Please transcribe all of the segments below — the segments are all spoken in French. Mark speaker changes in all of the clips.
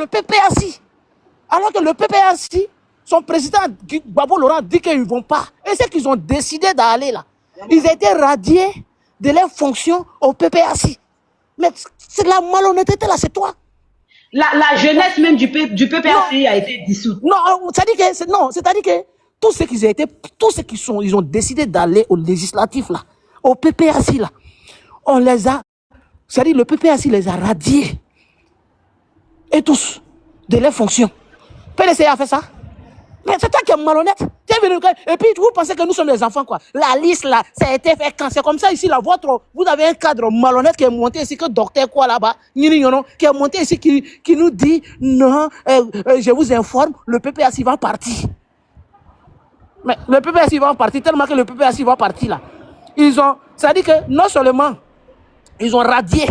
Speaker 1: le PPAC. Alors que le PPAC, son président Gbagbo Laurent dit qu'ils ne vont pas. Et c'est qu'ils ont décidé d'aller là. Ils ont été radiés de leurs fonctions au PPAC. Mais c'est la malhonnêteté là, c'est toi.
Speaker 2: La jeunesse même du PPAC a été dissoute.
Speaker 1: Non, c'est-à-dire que tous ceux qui étaient, ils ont décidé d'aller au législatif là, au PPAC là. On les a, c'est-à-dire le PPAC les a radiés. Et tous, de leurs fonctions. PDC a fait ça. Mais c'est toi qui es malhonnête. Et puis vous pensez que nous sommes des enfants quoi. La liste là, ça a été fait quand c'est comme ça ici là. Vous avez un cadre malhonnête qui est monté ici, que docteur quoi là-bas, qui est monté ici, qui nous dit non, je vous informe, le PPAC va partir. Mais le PPAC va partir tellement que le PPAC va partir là. C'est-à-dire que non seulement ils ont radié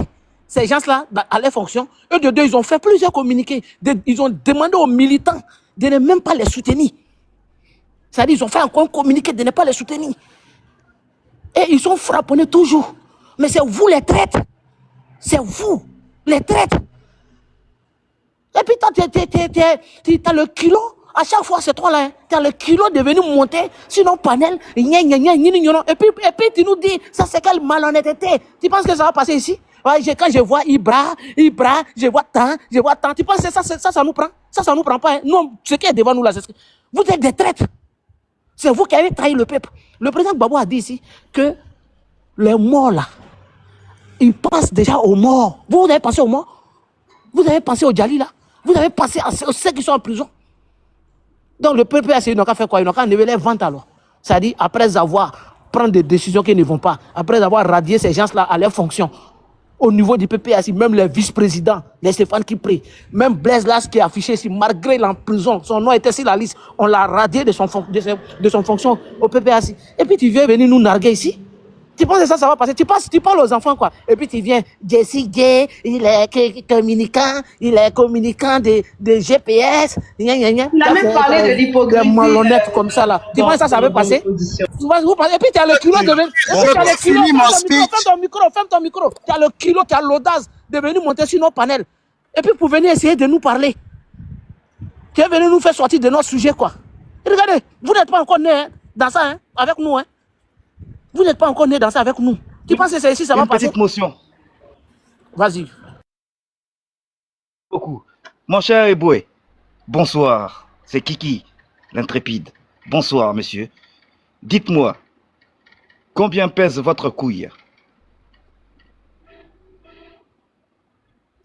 Speaker 1: ces gens-là à leurs fonctions, eux de deux, ils ont fait plusieurs communiqués. Ils ont demandé aux militants de ne même pas les soutenir. C'est-à-dire qu'ils ont fait encore un communiqué de ne pas les soutenir. Et ils sont frapponnés toujours. Mais c'est vous les traîtres. C'est vous les traîtres. Et puis tu as le kilo. À chaque fois, c'est toi là. Tu as le kilo de venir monter sur nos panels. Et puis tu nous dis, ça c'est quelle malhonnêteté. Tu penses que ça va passer ici? Ouais, quand je vois Ibra, je vois tant. Tu penses que ça nous prend? Ça nous prend pas. Hein? Non, ce qui est devant nous là, c'est vous êtes des traîtres. C'est vous qui avez trahi le peuple. Le président Gbagbo a dit ici que les morts là, ils pensent déjà aux morts. Vous avez pensé aux morts? Vous avez pensé aux Djali là? Vous avez pensé à ceux qui sont en prison? Donc le peuple a essayé, ils n'ont qu'à faire quoi? Ils n'ont qu'à enlever les ventes alors. C'est-à-dire après avoir pris des décisions qui ne vont pas, après avoir radié ces gens-là à leurs fonctions, au niveau du PPAC, même les vice-présidents, les Stéphane Kipré, même Blaise Las qui est affiché ici, malgré l'emprisonnement, son nom était sur la liste, on l'a radié de son fonction au PPAC. Et puis tu viens venir nous narguer ici. Tu penses que ça va passer? Tu parles aux enfants quoi. Et puis tu viens, Jesse Gay, il est communicant de GPS.
Speaker 2: Il a même parlé de l'hypocrisie.
Speaker 1: Malhonnête comme ça là. Tu penses que ça va passer? Et puis tu as le culot de venir. Ferme ton micro. Tu as le culot, tu as l'audace de venir monter sur nos panels. Et puis pour venir essayer de nous parler. Tu es venu nous faire sortir de notre sujet quoi. Et regardez, vous n'êtes pas encore né hein, dans ça hein, avec nous hein. Vous n'êtes pas encore né dans ça avec nous. Tu penses que c'est ici, ça va passer?
Speaker 3: Une petite motion.
Speaker 1: Vas-y.
Speaker 3: Beaucoup. Mon cher Eboué, bonsoir. C'est Kiki, l'intrépide. Bonsoir, monsieur. Dites-moi, combien pèse votre couille?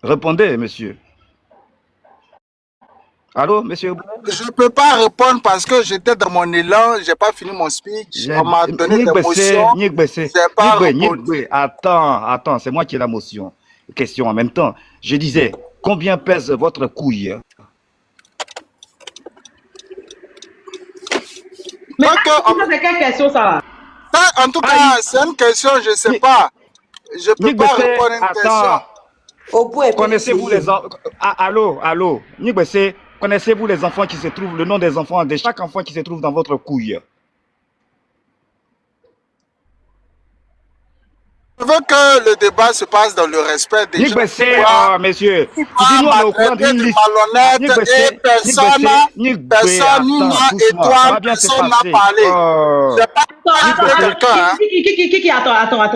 Speaker 3: Répondez, monsieur. Allô, monsieur?
Speaker 4: Je ne peux pas répondre parce que j'étais dans mon élan, je n'ai pas fini mon speech. On m'a donné des motions.
Speaker 3: Attends, c'est moi qui ai la motion. Question en même temps. Je disais, combien pèse votre couille?
Speaker 2: Mais c'est quelle question ça va?
Speaker 4: En tout cas, c'est une question, je ne sais pas. Je ne peux pas répondre à une question.
Speaker 3: Connaissez-vous les enfants? Allô, connaissez-vous les enfants qui se trouvent, le nom des enfants, de chaque enfant qui se trouve dans votre couille?
Speaker 4: Je veux que le débat se passe dans le respect des gens.
Speaker 3: Messieurs, dis-nous on est au courant d'une liste.
Speaker 4: Personne et toi, personne n'a parlé.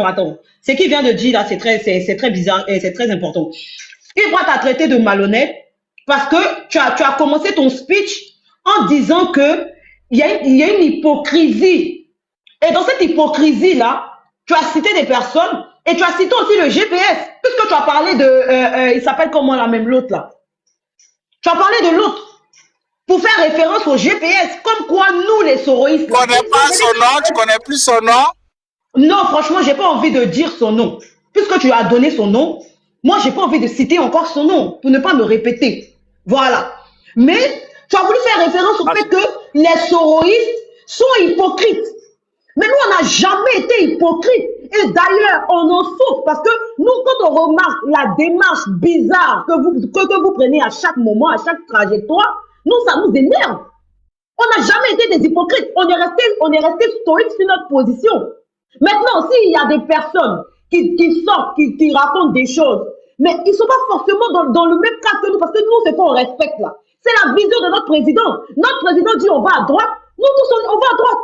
Speaker 2: Attends. Ce qu'il vient de dire là, c'est très bizarre et c'est très important. Il va t'a traité de malhonnête parce que tu as commencé ton speech en disant que il y a une hypocrisie. Et dans cette hypocrisie-là, tu as cité des personnes et tu as cité aussi le GPS, puisque tu as parlé de... il s'appelle comment là, même l'autre là? Tu as parlé de l'autre pour faire référence au GPS, comme quoi nous les soroïstes...
Speaker 4: Tu connais pas son nom? Tu connais plus son nom?
Speaker 2: Non, franchement, j'ai pas envie de dire son nom. Puisque tu as donné son nom, moi, j'ai pas envie de citer encore son nom pour ne pas me répéter. Voilà. Mais tu as voulu faire référence au fait que les soroïstes sont hypocrites. Mais nous, on n'a jamais été hypocrites. Et d'ailleurs, on en souffre parce que nous, quand on remarque la démarche bizarre que vous prenez à chaque moment, à chaque trajectoire, nous, ça nous énerve. On n'a jamais été des hypocrites. On est resté stoïque sur notre position. Maintenant, s'il y a des personnes qui sortent, qui racontent des choses, Mais ils ne sont pas forcément dans le même cas que nous, parce que nous, c'est qu'on respecte là. C'est la vision de notre président. Notre président dit on va à droite, nous tous on va à droite.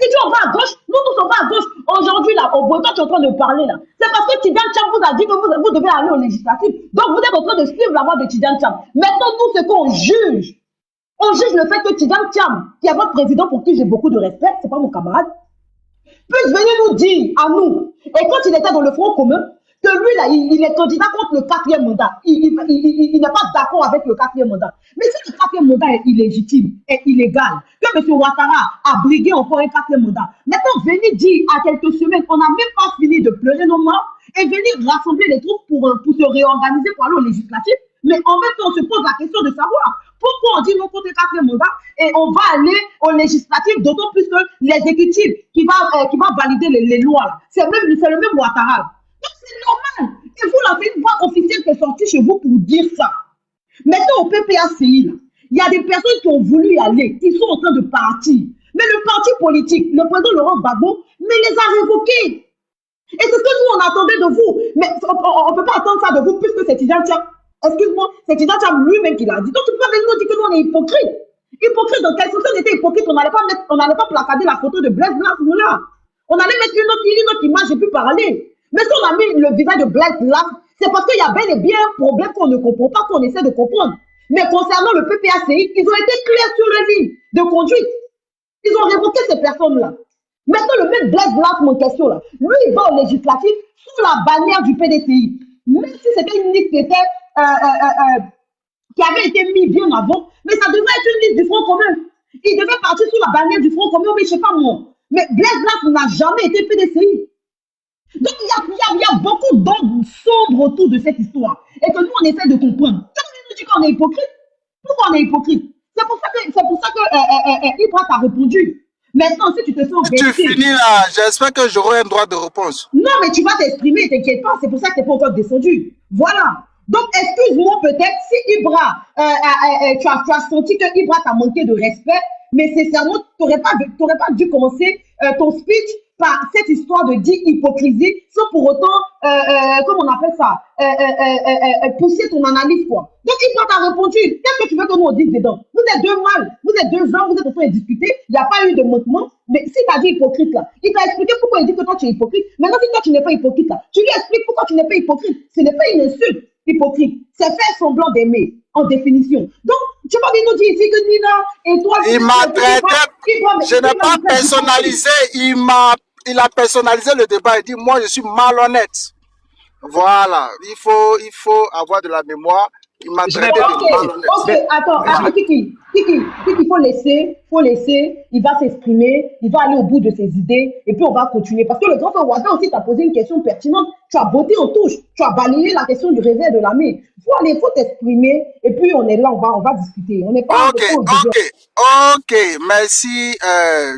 Speaker 2: Il dit on va à gauche, nous tous on va à gauche. Aujourd'hui, là, au Breton, tu es en train de parler là. C'est parce que Tidjane Thiam vous a dit que vous devez aller au législatif. Donc vous êtes en train de suivre la voie de Tidjane Thiam. Maintenant, nous, c'est qu'on juge. On juge le fait que Tidjane Thiam, qui est votre président pour qui j'ai beaucoup de respect, c'est pas mon camarade, puisse venir nous dire à nous. Et quand il était dans le Front commun, que lui, là, il est candidat contre le 4e mandat. Il n'est pas d'accord avec le 4e mandat. Mais si le 4e mandat est illégitime, est illégal, que M. Ouattara a brigué encore un 4e mandat, maintenant, venir dire à quelques semaines, on n'a même pas fini de pleurer nos morts, et venir rassembler les troupes pour se réorganiser pour aller au législatif. Mais en même temps, on se pose la question de savoir pourquoi on dit non contre le 4e mandat et on va aller au législatif, d'autant plus que l'exécutif qui va valider les lois, c'est le même Ouattara. Donc c'est normal. Et vous l'avez une voix officielle qui est sortie chez vous pour dire ça. Maintenant, au PPACI, il y a des personnes qui ont voulu y aller, qui sont en train de partir. Mais le parti politique, le président Laurent Gbagbo, les a révoqués. Et c'est ce que nous, on attendait de vous. Mais on ne peut pas attendre ça de vous, puisque c'est Tidjane Thiam. Excuse-moi, c'est Tidjane Thiam lui-même qui l'a dit. Donc tu peux pas venir nous dire que nous, on est hypocrite. Hypocrite dans quel sens on était hypocrite? On n'allait pas placarder la photo de Blaise Blasque là. On allait mettre une autre image et puis parler. Mais si on a mis le visage de Blaise Blasque, c'est parce qu'il y a bel et bien un problème qu'on ne comprend pas, qu'on essaie de comprendre. Mais concernant le PPACI, ils ont été clairs sur la ligne de conduite. Ils ont révoqué ces personnes-là. Maintenant, le même Blaise Blasque, mon question là, lui, il va au législatif sous la bannière du PDCI. Même si c'était une liste qui avait été mise bien avant, mais ça devrait être une liste du Front commun. Il devait partir sous la bannière du Front commun, mais je ne sais pas moi. Mais Blaise Blasque n'a jamais été PDCI. Donc, il y a beaucoup d'ordres sombres autour de cette histoire. Et que nous, on essaie de comprendre. Quand on nous dit qu'on est hypocrite, pourquoi on est hypocrite? C'est pour ça que Ibra t'a répondu. Maintenant, si tu te sens
Speaker 4: tu finis là, j'espère que j'aurai un droit de réponse.
Speaker 2: Non, mais tu vas t'exprimer, t'inquiète pas, c'est pour ça que tu n'es pas encore descendu. Voilà. Donc, excuse-moi peut-être si Ibra, tu as senti que Ibra t'a manqué de respect, mais sincèrement, tu n'aurais pas dû commencer ton speech par cette histoire de dire hypocrisie sans pour autant, comment on appelle ça, pousser ton analyse, quoi. Donc, Ibra t'a répondu. Qu'est-ce que tu veux que nous on dise dedans? Vous êtes deux mâles, vous êtes deux gens, vous êtes en train de discuter, il n'y a pas eu de manquement. Mais si tu as dit hypocrite là, il t'a expliqué pourquoi il dit que toi tu es hypocrite. Maintenant, si toi tu n'es pas hypocrite là, tu lui expliques pourquoi tu n'es pas hypocrite. Ce n'est pas une insulte, hypocrite. C'est faire semblant d'aimer, en définition. Donc, tu vas venir nous dire ici que Nina et toi...
Speaker 4: Il m'a traité, je n'ai pas personnalisé, il a personnalisé le débat. Il dit, moi, je suis malhonnête. Voilà, il faut avoir de la mémoire. Il m'a traité de malhonnête.
Speaker 2: Ok, attends, Kiki, il faut laisser, il va s'exprimer, il va aller au bout de ses idées, et puis on va continuer. Parce que le grand frère Ouattara aussi t'a posé une question pertinente. Tu as botté en touche, tu as balayé la question du réserve de l'armée. Il faut t'exprimer, et puis on est là, on va discuter. On n'est pas...
Speaker 4: Ok, merci.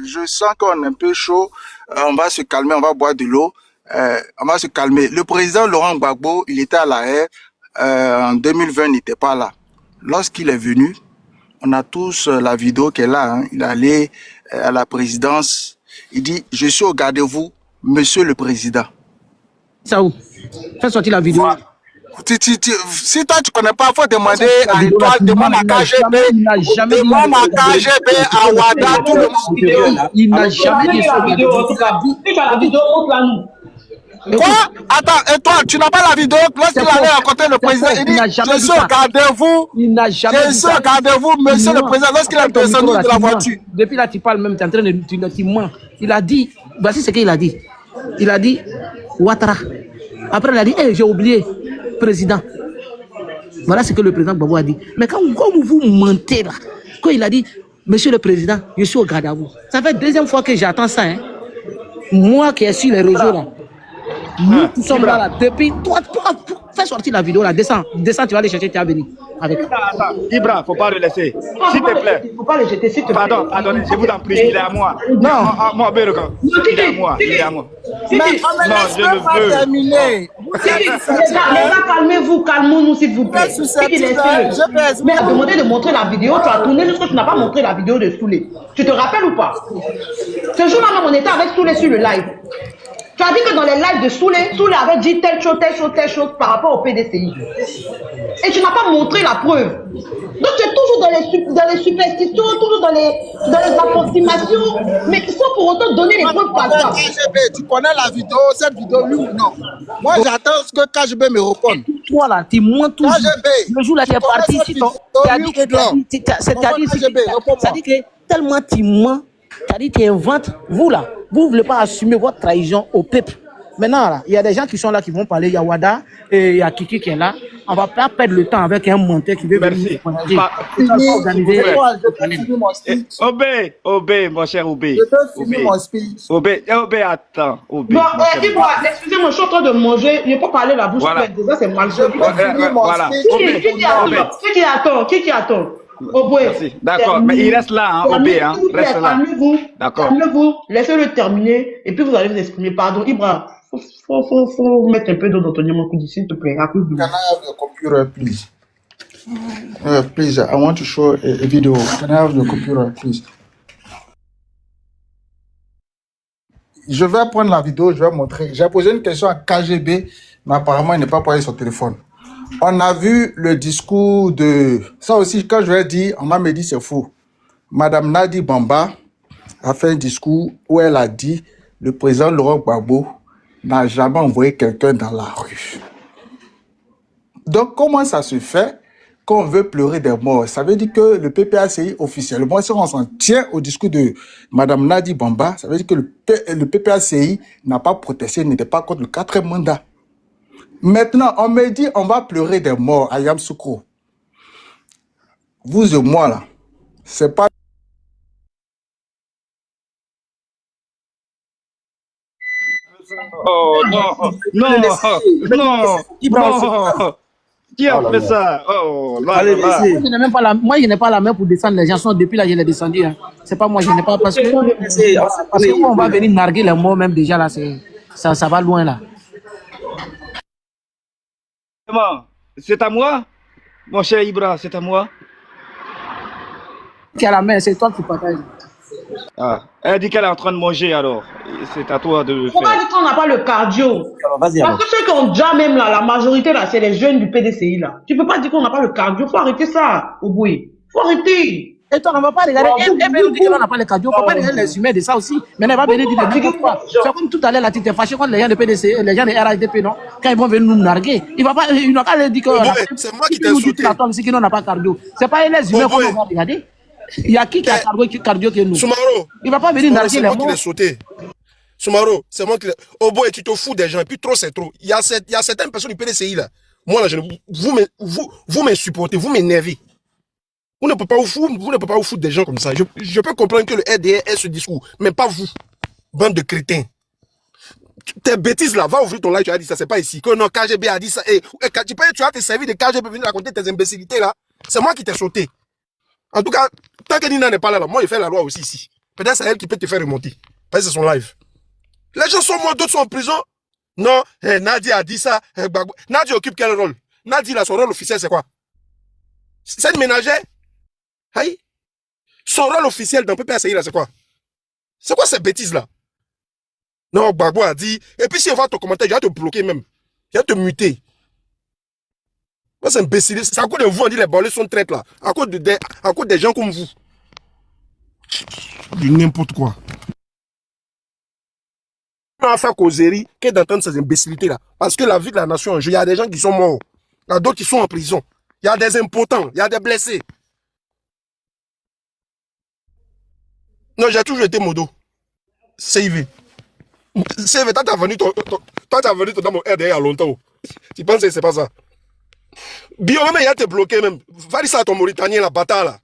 Speaker 4: Je sens qu'on est un peu chaud. On va se calmer, on va boire de l'eau. On va se calmer. Le président Laurent Gbagbo, il était à La Haye. En 2020, il n'était pas là. Lorsqu'il est venu, on a tous la vidéo qui est là. Hein. Il est allé à la présidence. Il dit, je suis au garde-vous, monsieur le président.
Speaker 1: Ça où? Fais sortir la vidéo.
Speaker 4: Si toi tu connais pas, il faut demander à Étoile, demande à KGB, demande à KGB, à Wada, tout le monde.
Speaker 1: Il n'a jamais dit ça.
Speaker 2: Si tu as la vidéo, montre-la nous.
Speaker 4: Quoi? Attends, et toi, tu n'as pas la vidéo? Lorsqu'il allait rencontrer le président, il dit, je suis au garde-vous.
Speaker 1: Il n'a jamais dit ça.
Speaker 4: Je suis au garde-vous, monsieur le président, lorsqu'il est descendu de la voiture.
Speaker 1: Depuis là, tu parles même, tu es en train de tu mens. Il a dit, voici ce qu'il a dit. Il a dit, Ouattara. Après, il a dit, j'ai oublié, président. Voilà ce que le président Gbagbo a dit. Mais quand vous mentez là, quand il a dit, monsieur le président, je suis au garde-à-vous. Ça fait la deuxième fois que j'attends ça. Hein. Moi qui suis sur les réseaux là. Nous qui sommes là, depuis. Toi, fais sortir la vidéo là, descends, tu vas aller chercher, tu vas venir. Avec.
Speaker 3: Attends, Ibra, il ne faut pas le laisser. S'il te plaît.
Speaker 2: Il ne faut pas le jeter, s'il te plaît.
Speaker 3: Pardon, je vous en prie, il est à moi.
Speaker 1: Non,
Speaker 3: moi, Béroka. Il est à moi, il est à moi.
Speaker 4: Mais je le veux. Terminer.
Speaker 2: Les gars, calmez-vous, calmons-nous s'il vous plaît. Mais à demander de montrer la vidéo, tu as tourné jusqu'à tu n'as pas montré la vidéo de Soulé. Tu te rappelles ou pas? Ce jour-là, on était avec Soulé sur le live. Tu as dit que dans les lives de Soulé avait dit telle chose par rapport au PDCI. Et tu n'as pas montré la preuve. Donc tu es toujours dans les superstitions, toujours dans les approximations, mais sans pour autant donner les preuves par ça.
Speaker 4: KGB, tu connais la vidéo, cette vidéo, oui ou non? Moi, j'attends ce que KGB me réponde.
Speaker 1: Toi là, tu mens toujours.
Speaker 4: KGB,
Speaker 1: Le jour là, tu es parti ici, tu as dit que ça dit que tellement tu mens, tu as dit que tu inventes. Vous là, vous ne voulez pas assumer votre trahison au peuple. Maintenant, là, il y a des gens qui sont là qui vont parler. Il y a Wada et il y a Kiki qui est là. On ne va pas perdre le temps avec un menteur qui veut venir
Speaker 3: Obé, mon cher Obé.
Speaker 4: Je peux finir mon speech.
Speaker 3: Obé, attends. Obé,
Speaker 2: bon, dis-moi, excusez-moi, je suis en train de manger. Je ne peux pas parler la bouche pleine. Déjà, c'est mal.
Speaker 3: Voilà.
Speaker 2: Qui attend?
Speaker 3: Merci. D'accord, mais il reste là, hein, Obé, hein. Reste là. D'accord.
Speaker 2: Calmez-vous, laissez-le terminer et puis vous allez vous exprimer. Pardon, Ibra, faut mettre un peu d'eau dans ton yamakudi, s'il te plaît.
Speaker 4: Can I have your computer, please? Please, I want to show a video. Can I have your computer, please? Je vais prendre la vidéo, je vais montrer. J'ai posé une question à KGB, mais apparemment, il n'est pas pris son téléphone. On a vu le discours de... Ça aussi, quand je l'ai dit, on m'a dit c'est faux. Madame Nadi Bamba a fait un discours où elle a dit le président Laurent Gbagbo n'a jamais envoyé quelqu'un dans la rue. Donc, comment ça se fait qu'on veut pleurer des morts? Ça veut dire que le PPACI officiellement, si on s'en tient au discours de Madame Nadi Bamba, ça veut dire que le PPACI n'a pas protesté, n'était pas contre le 4e mandat. Maintenant, on me dit on va pleurer des morts à Yamoussoukro. Vous et moi, là, c'est pas...
Speaker 3: Oh, non. Qui a fait ça? Oh, là.
Speaker 1: Moi, je n'ai pas la main pour descendre les gens. Depuis là, je l'ai descendu. Hein. C'est pas moi, je n'ai pas... Parce que on va venir narguer les morts même déjà, là, ça va loin, là.
Speaker 3: C'est à moi? Mon cher Ibra, c'est à moi?
Speaker 1: Qui a la main, c'est toi qui partages.
Speaker 3: Ah, elle dit qu'elle est en train de manger alors. C'est à toi de le faire.
Speaker 2: Pourquoi dire qu'on n'a pas le cardio? Parce que ceux qui ont déjà même là, la majorité là, c'est les jeunes du PDCI là. Tu peux pas dire qu'on n'a pas le cardio. Faut arrêter ça, Oboué. Faut arrêter.
Speaker 1: Et toi, on ne va pas regarder. Elle nous dit qu'on n'a pas le cardio. Il ne faut pas regarder les humains de ça aussi. Mais elle va venir dire n'importe quoi. C'est comme tout à l'heure, là, tu t'es fâché contre les gens de PDCI, les gens de RHDP, non? Quand ils vont venir nous narguer, il va pas, il n'a pas dit que.
Speaker 5: C'est moi qui t'ai insulté.
Speaker 1: C'est qu'on n'a pas cardio. C'est pas les humains qu'on va regarder. Il y a qui a cardio que nous?
Speaker 5: Soumaro,
Speaker 1: il va pas venir narguer les
Speaker 5: morts. C'est moi qui l'ai sauté. Soumaro, c'est moi qui l'ai... Oh boy, tu te fous des gens. Et puis trop, c'est trop. Il y a certaines personnes du PDCI là. Moi là, vous m'insupportez, vous m'énervez. Vous ne pouvez pas vous foutre des gens comme ça. Je peux comprendre que le RDR ait ce discours, mais pas vous. Bande de crétins. Tes bêtises là, va ouvrir ton live, tu as dit ça, c'est pas ici. Que non, KGB a dit ça. Et tu as te servi de KGB pour venir raconter tes imbécilités là. C'est moi qui t'ai sauté. En tout cas, tant que Nina n'est pas là, moi, il fait la loi aussi ici. Peut-être c'est elle qui peut te faire remonter. Parce que c'est son live. Les gens sont morts, d'autres sont en prison. Non, Nadi a dit ça. Nadi occupe quel rôle? Nadi, là, son rôle officiel, c'est quoi? C'est une ménagère? Aïe. Son rôle officiel dans PPACI, là, c'est quoi? C'est quoi ces bêtises-là? Non, Gbagbo a dit. Et puis, si on va ton commentaire, je vais te bloquer même. Je vais te muter. C'est imbécile. C'est à cause de vous, on dit les balais sont traites là. À cause des gens comme vous. Du n'importe quoi. On va faire causerie que d'entendre ces imbécilités là. Parce que la vie de la nation, il y a des gens qui sont morts. Il y a d'autres qui sont en prison. Il y a des impotents. Il y a des blessés. Non, j'ai toujours été modo. CV. CV, toi t'as venu dans mon RDA il y a longtemps. Tu penses que c'est pas ça? Bio, même il a te bloqué même. Va dire ça à ton Mauritanien, la bâtard là.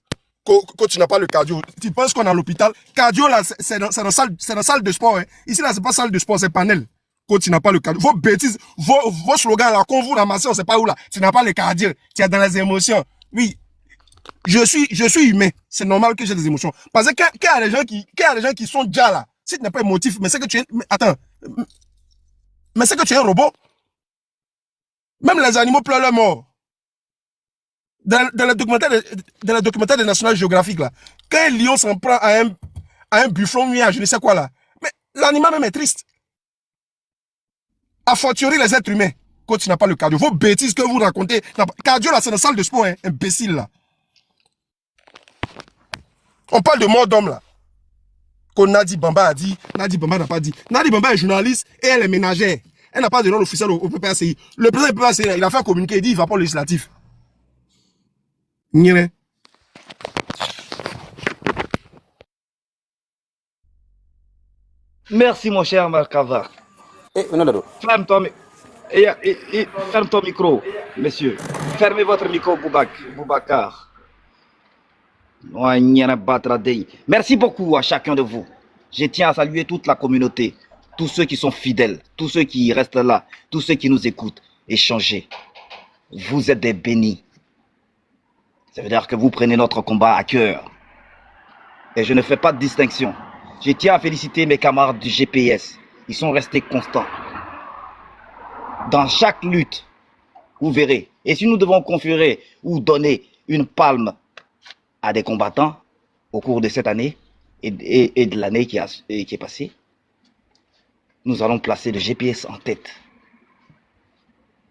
Speaker 5: Que tu n'as pas le cardio. Tu penses qu'on est à l'hôpital? Cardio là, c'est dans la salle de sport. Hein. Ici là, c'est pas salle de sport, c'est panel. Quand tu n'as pas le cardio. Vos bêtises, vos slogans là, quand vous ramassez, on sait pas où là. Tu n'as pas le cardio. Tu es dans les émotions. Oui. Je suis humain. C'est normal que j'ai des émotions. Parce que quand il y a des gens qui sont déjà là, si tu n'es pas émotif, mais c'est que tu es. Attends. Mais c'est que tu es un robot. Même les animaux pleurent leur mort. Dans le documentaire de National Geographic, là, quand un lion s'en prend à un buffon, à je ne sais quoi là, mais l'animal même est triste. À fortiori les êtres humains, quand tu n'as pas le cardio. Vos bêtises que vous racontez. Cardio, là, c'est la salle de sport, hein, imbécile, là. On parle de mort d'homme, là. Que Nadi Bamba a dit, Nadi Bamba n'a pas dit. Nadi Bamba est journaliste et elle est ménagère. Elle n'a pas de rôle officiel au PPACI. Le président du PPACI, il a fait un communiqué, il dit, il va pas au législatif. Nyere.
Speaker 3: Merci, mon cher Markava. Ferme ferme ton micro, monsieur. Fermez votre micro, Boubacar. Merci beaucoup à chacun de vous. Je tiens à saluer toute la communauté, tous ceux qui sont fidèles, tous ceux qui restent là, tous ceux qui nous écoutent, échanger. Vous êtes des bénis. Ça veut dire que vous prenez notre combat à cœur. Et je ne fais pas de distinction. Je tiens à féliciter mes camarades du GPS. Ils sont restés constants. Dans chaque lutte, vous verrez. Et si nous devons conférer ou donner une palme à des combattants au cours de cette année et de l'année qui est passée, nous allons placer le GPS en tête.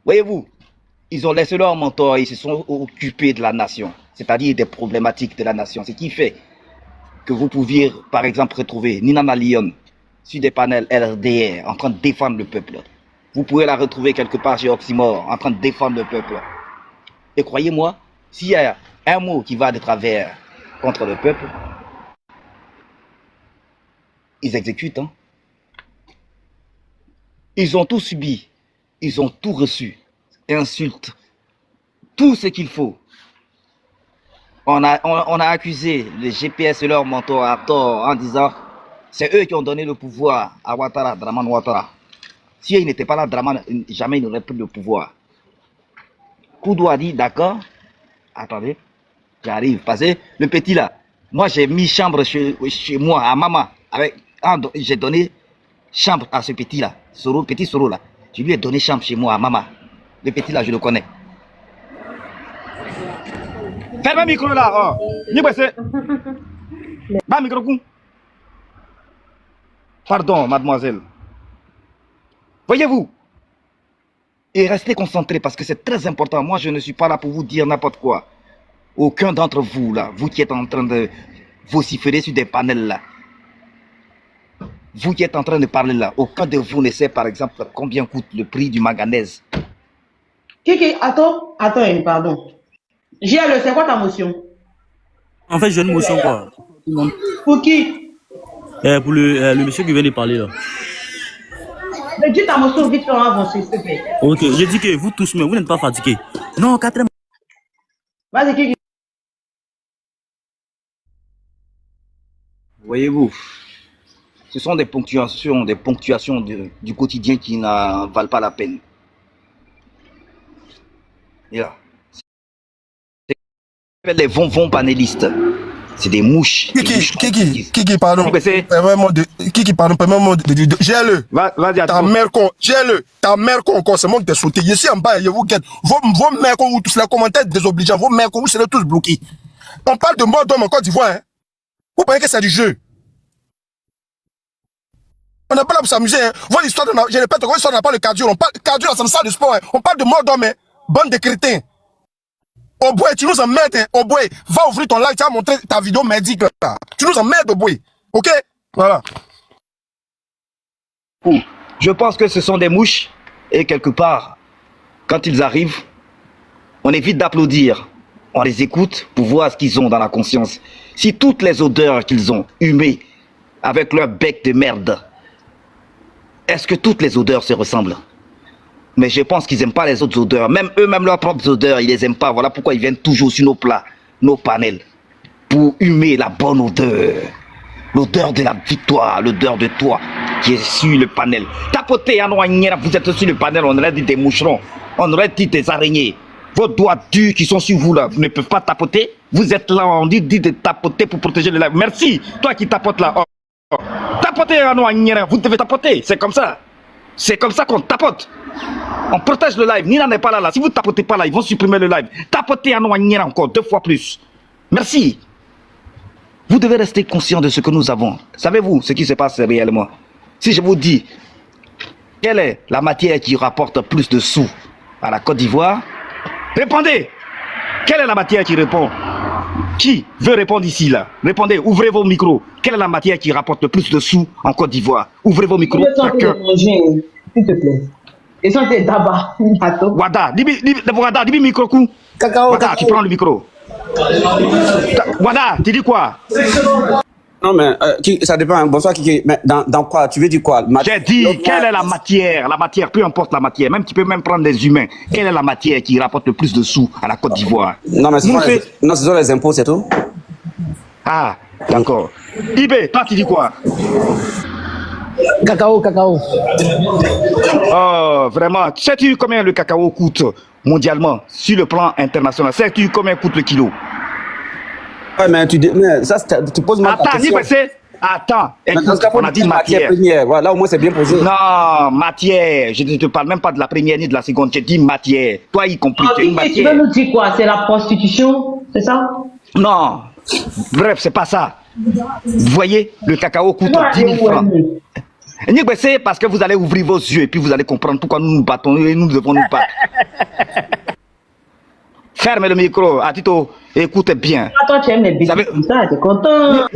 Speaker 3: Voyez-vous, ils ont laissé leur mentor et ils se sont occupés de la nation, c'est-à-dire des problématiques de la nation. Ce qui fait que vous pouviez, par exemple, retrouver Nina Lyon sur des panels LRDR en train de défendre le peuple. Vous pouvez la retrouver quelque part chez Oxymore en train de défendre le peuple. Et croyez-moi, s'il y a un mot qui va de travers contre le peuple, ils exécutent. Hein? Ils ont tout subi, ils ont tout reçu, insultes, tout ce qu'il faut. On a accusé les GPS et leur mentor à tort en disant c'est eux qui ont donné le pouvoir à Ouattara, Draman Ouattara. Si il n'était pas là, Draman, jamais il n'aurait pris le pouvoir. Koudou a dit d'accord, attendez, j'arrive. Parce que le petit là, moi j'ai mis chambre chez moi, à maman. J'ai donné chambre à ce petit là, petit Soro là. Je lui ai donné chambre chez moi, à maman. Le petit là, je le connais. Ferme le micro là. Pardon, mademoiselle. Voyez-vous, et restez concentrés parce que c'est très important. Moi, je ne suis pas là pour vous dire n'importe quoi. Aucun d'entre vous là, vous qui êtes en train de vociférer sur des panels là, vous qui êtes en train de parler là, aucun de vous ne sait par exemple combien coûte le prix du manganèse.
Speaker 2: Kiki, attends, pardon. JL, c'est quoi ta motion?
Speaker 6: En fait, j'ai une motion quoi.
Speaker 2: Pour qui?
Speaker 6: Pour le monsieur qui vient de parler là.
Speaker 2: Mais dis ta motion vite, on va avancer, s'il te plaît.
Speaker 6: Ok, j'ai dit que vous tous, mais vous n'êtes pas fatigués. Non, quatrième.
Speaker 2: Vas-y, Kiki.
Speaker 3: Voyez-vous, ce sont des ponctuations du quotidien qui n'en valent pas la peine. Et là, les vonvons panélistes, c'est des mouches.
Speaker 5: Kiki, pardon. Permets-moi de dire. J'ai-le. Ta mère con. J'ai-le. Ta mère con encore. C'est moi qui t'ai sauté. Ici en bas, je vous guette. Vos mères con, vous tous les commentaires désobligeants. Vos mères con, vous serez tous bloqués. On parle de mort d'homme en Côte d'Ivoire. Hein. Vous pensez que c'est du jeu? On n'est pas là pour s'amuser. Hein. Votre histoire, je répète, votre histoire n'a pas le cardio. On parle cardio, c'est une salle de sport. Hein. On parle de mort d'homme. Hein. Bande de crétins. Oboué, tu nous emmerdes, hein. Oboué, va ouvrir ton live, tu vas montrer ta vidéo médique là. Tu nous emmerdes, Oboué. Ok? Voilà.
Speaker 3: Je pense que ce sont des mouches et quelque part, quand ils arrivent, on évite d'applaudir. On les écoute pour voir ce qu'ils ont dans la conscience. Si toutes les odeurs qu'ils ont humées avec leur bec de merde, est-ce que toutes les odeurs se ressemblent? Mais je pense qu'ils n'aiment pas les autres odeurs. Même eux-mêmes, leurs propres odeurs, ils les aiment pas. Voilà pourquoi ils viennent toujours sur nos plats, nos panels, pour humer la bonne odeur. L'odeur de la victoire, l'odeur de toi qui est sur le panel. Tapotez, vous êtes sur le panel, on aurait dit des moucherons, on aurait dit des araignées. Vos doigts durs qui sont sur vous là ne peuvent pas tapoter. Vous êtes là, on dit de tapoter pour protéger le live. Merci, toi qui tapotes là. Oh. Tapotez, vous devez tapoter, c'est comme ça. C'est comme ça qu'on tapote. On protège le live. Nina n'est pas là. Si vous ne tapotez pas là, ils vont supprimer le live. Tapotez à Noagnera encore 2 fois plus. Merci. Vous devez rester conscient de ce que nous avons. Savez-vous ce qui se passe réellement? Si je vous dis quelle est la matière qui rapporte plus de sous à la Côte d'Ivoire? Répondez. Quelle est la matière qui répond? Qui veut répondre ici, là? Répondez, ouvrez vos micros. Quelle est la matière qui rapporte le plus de sous en Côte d'Ivoire? Ouvrez vos micros.
Speaker 2: Je vais tenter de manger, s'il te plaît. Et ça, c'est tabac.
Speaker 3: Wada, dis micro coup.
Speaker 1: Cacao,
Speaker 3: Wada,
Speaker 1: cacao.
Speaker 3: tu prends le micro. Wada, tu dis quoi?
Speaker 7: Non, mais ça dépend. Bonsoir, Kiki. Mais dans quoi? Tu veux dire quoi?
Speaker 3: J'ai dit, quelle est la matière? La matière, peu importe la matière. Même tu peux même prendre des humains. Quelle est la matière qui rapporte le plus de sous à la Côte d'Ivoire?
Speaker 7: Non, mais ce sont les impôts, c'est tout.
Speaker 3: Ah, d'accord. Ibé, toi, tu dis quoi?
Speaker 1: Cacao, cacao.
Speaker 3: Oh, vraiment. Sais-tu combien le cacao coûte mondialement sur le plan international? Sais-tu combien coûte le kilo?
Speaker 7: Ouais, mais ça, tu poses mal ta
Speaker 3: Attends,
Speaker 7: question.
Speaker 3: Attends,
Speaker 7: Mais dans
Speaker 3: écoute,
Speaker 7: ce cas,
Speaker 3: on a dit matière.
Speaker 7: première. Voilà, au moins, c'est bien posé.
Speaker 3: Non, matière. Je ne te parle même pas de la première ni de la seconde. Je dis matière. Toi y compris, tu es une
Speaker 2: Tu veux
Speaker 3: matière.
Speaker 2: nous dire quoi? C'est la prostitution, c'est ça?
Speaker 3: Non. Bref, c'est pas ça. Vous voyez, le cacao coûte
Speaker 2: Ouais,
Speaker 3: 10 000 francs.
Speaker 2: ouais.
Speaker 3: C'est parce que vous allez ouvrir vos yeux et puis vous allez comprendre pourquoi nous nous battons et nous devons nous battre. Ferme le micro, Atito, écoute bien.
Speaker 2: Ah, toi, tu aimes les bêtises
Speaker 3: Savez-
Speaker 2: comme ça, t'es content.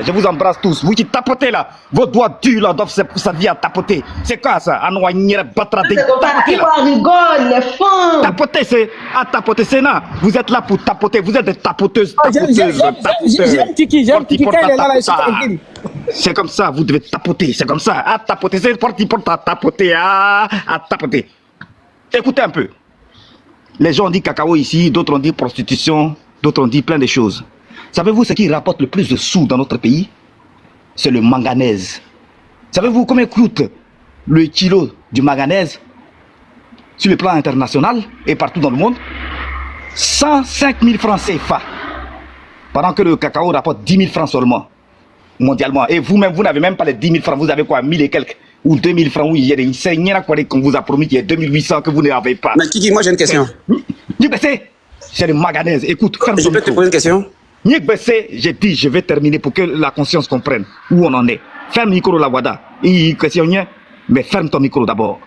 Speaker 3: Je vous embrasse tous. Vous qui tapotez là, vos doigts durs là, doivent ça vient à tapoter. C'est quoi ça?
Speaker 2: C'est comme ça,
Speaker 3: Tapoter
Speaker 2: tu
Speaker 3: là.
Speaker 2: rigole, les fins.
Speaker 3: Tapoter, c'est à tapoter, c'est là. Vous êtes là pour tapoter. Vous êtes des tapoteuses.
Speaker 1: J'aime Kiki, j'aime Kiki. Quand il est là, il se tranquille.
Speaker 3: C'est comme ça, vous devez tapoter. C'est comme ça. À tapoter, c'est parti pour tapoter. À tapoter. Écoutez un peu. Les gens ont dit cacao ici, d'autres ont dit prostitution, d'autres ont dit plein de choses. Savez-vous ce qui rapporte le plus de sous dans notre pays? C'est le manganèse. Savez-vous combien coûte le kilo du manganèse sur le plan international et partout dans le monde? 105 000 francs CFA. Pendant que le cacao rapporte 10 000 francs seulement, mondialement. Et vous-même, vous n'avez même pas les 10 000 francs. Vous avez quoi, 1000 et quelques ou 2000 francs? Oui, il y a des seigneurs qu'on vous a promis qu'il y a 2800 que vous n'avez pas.
Speaker 7: Mais Kiki, moi, j'ai une question.
Speaker 3: C'est le manganèse. Écoute, ferme
Speaker 7: Je
Speaker 3: ton
Speaker 7: peux te
Speaker 3: micro.
Speaker 7: poser une question?
Speaker 3: J'ai dit, je vais terminer pour que la conscience comprenne où on en est. Ferme le micro, la Wada. Mais ferme ton micro d'abord.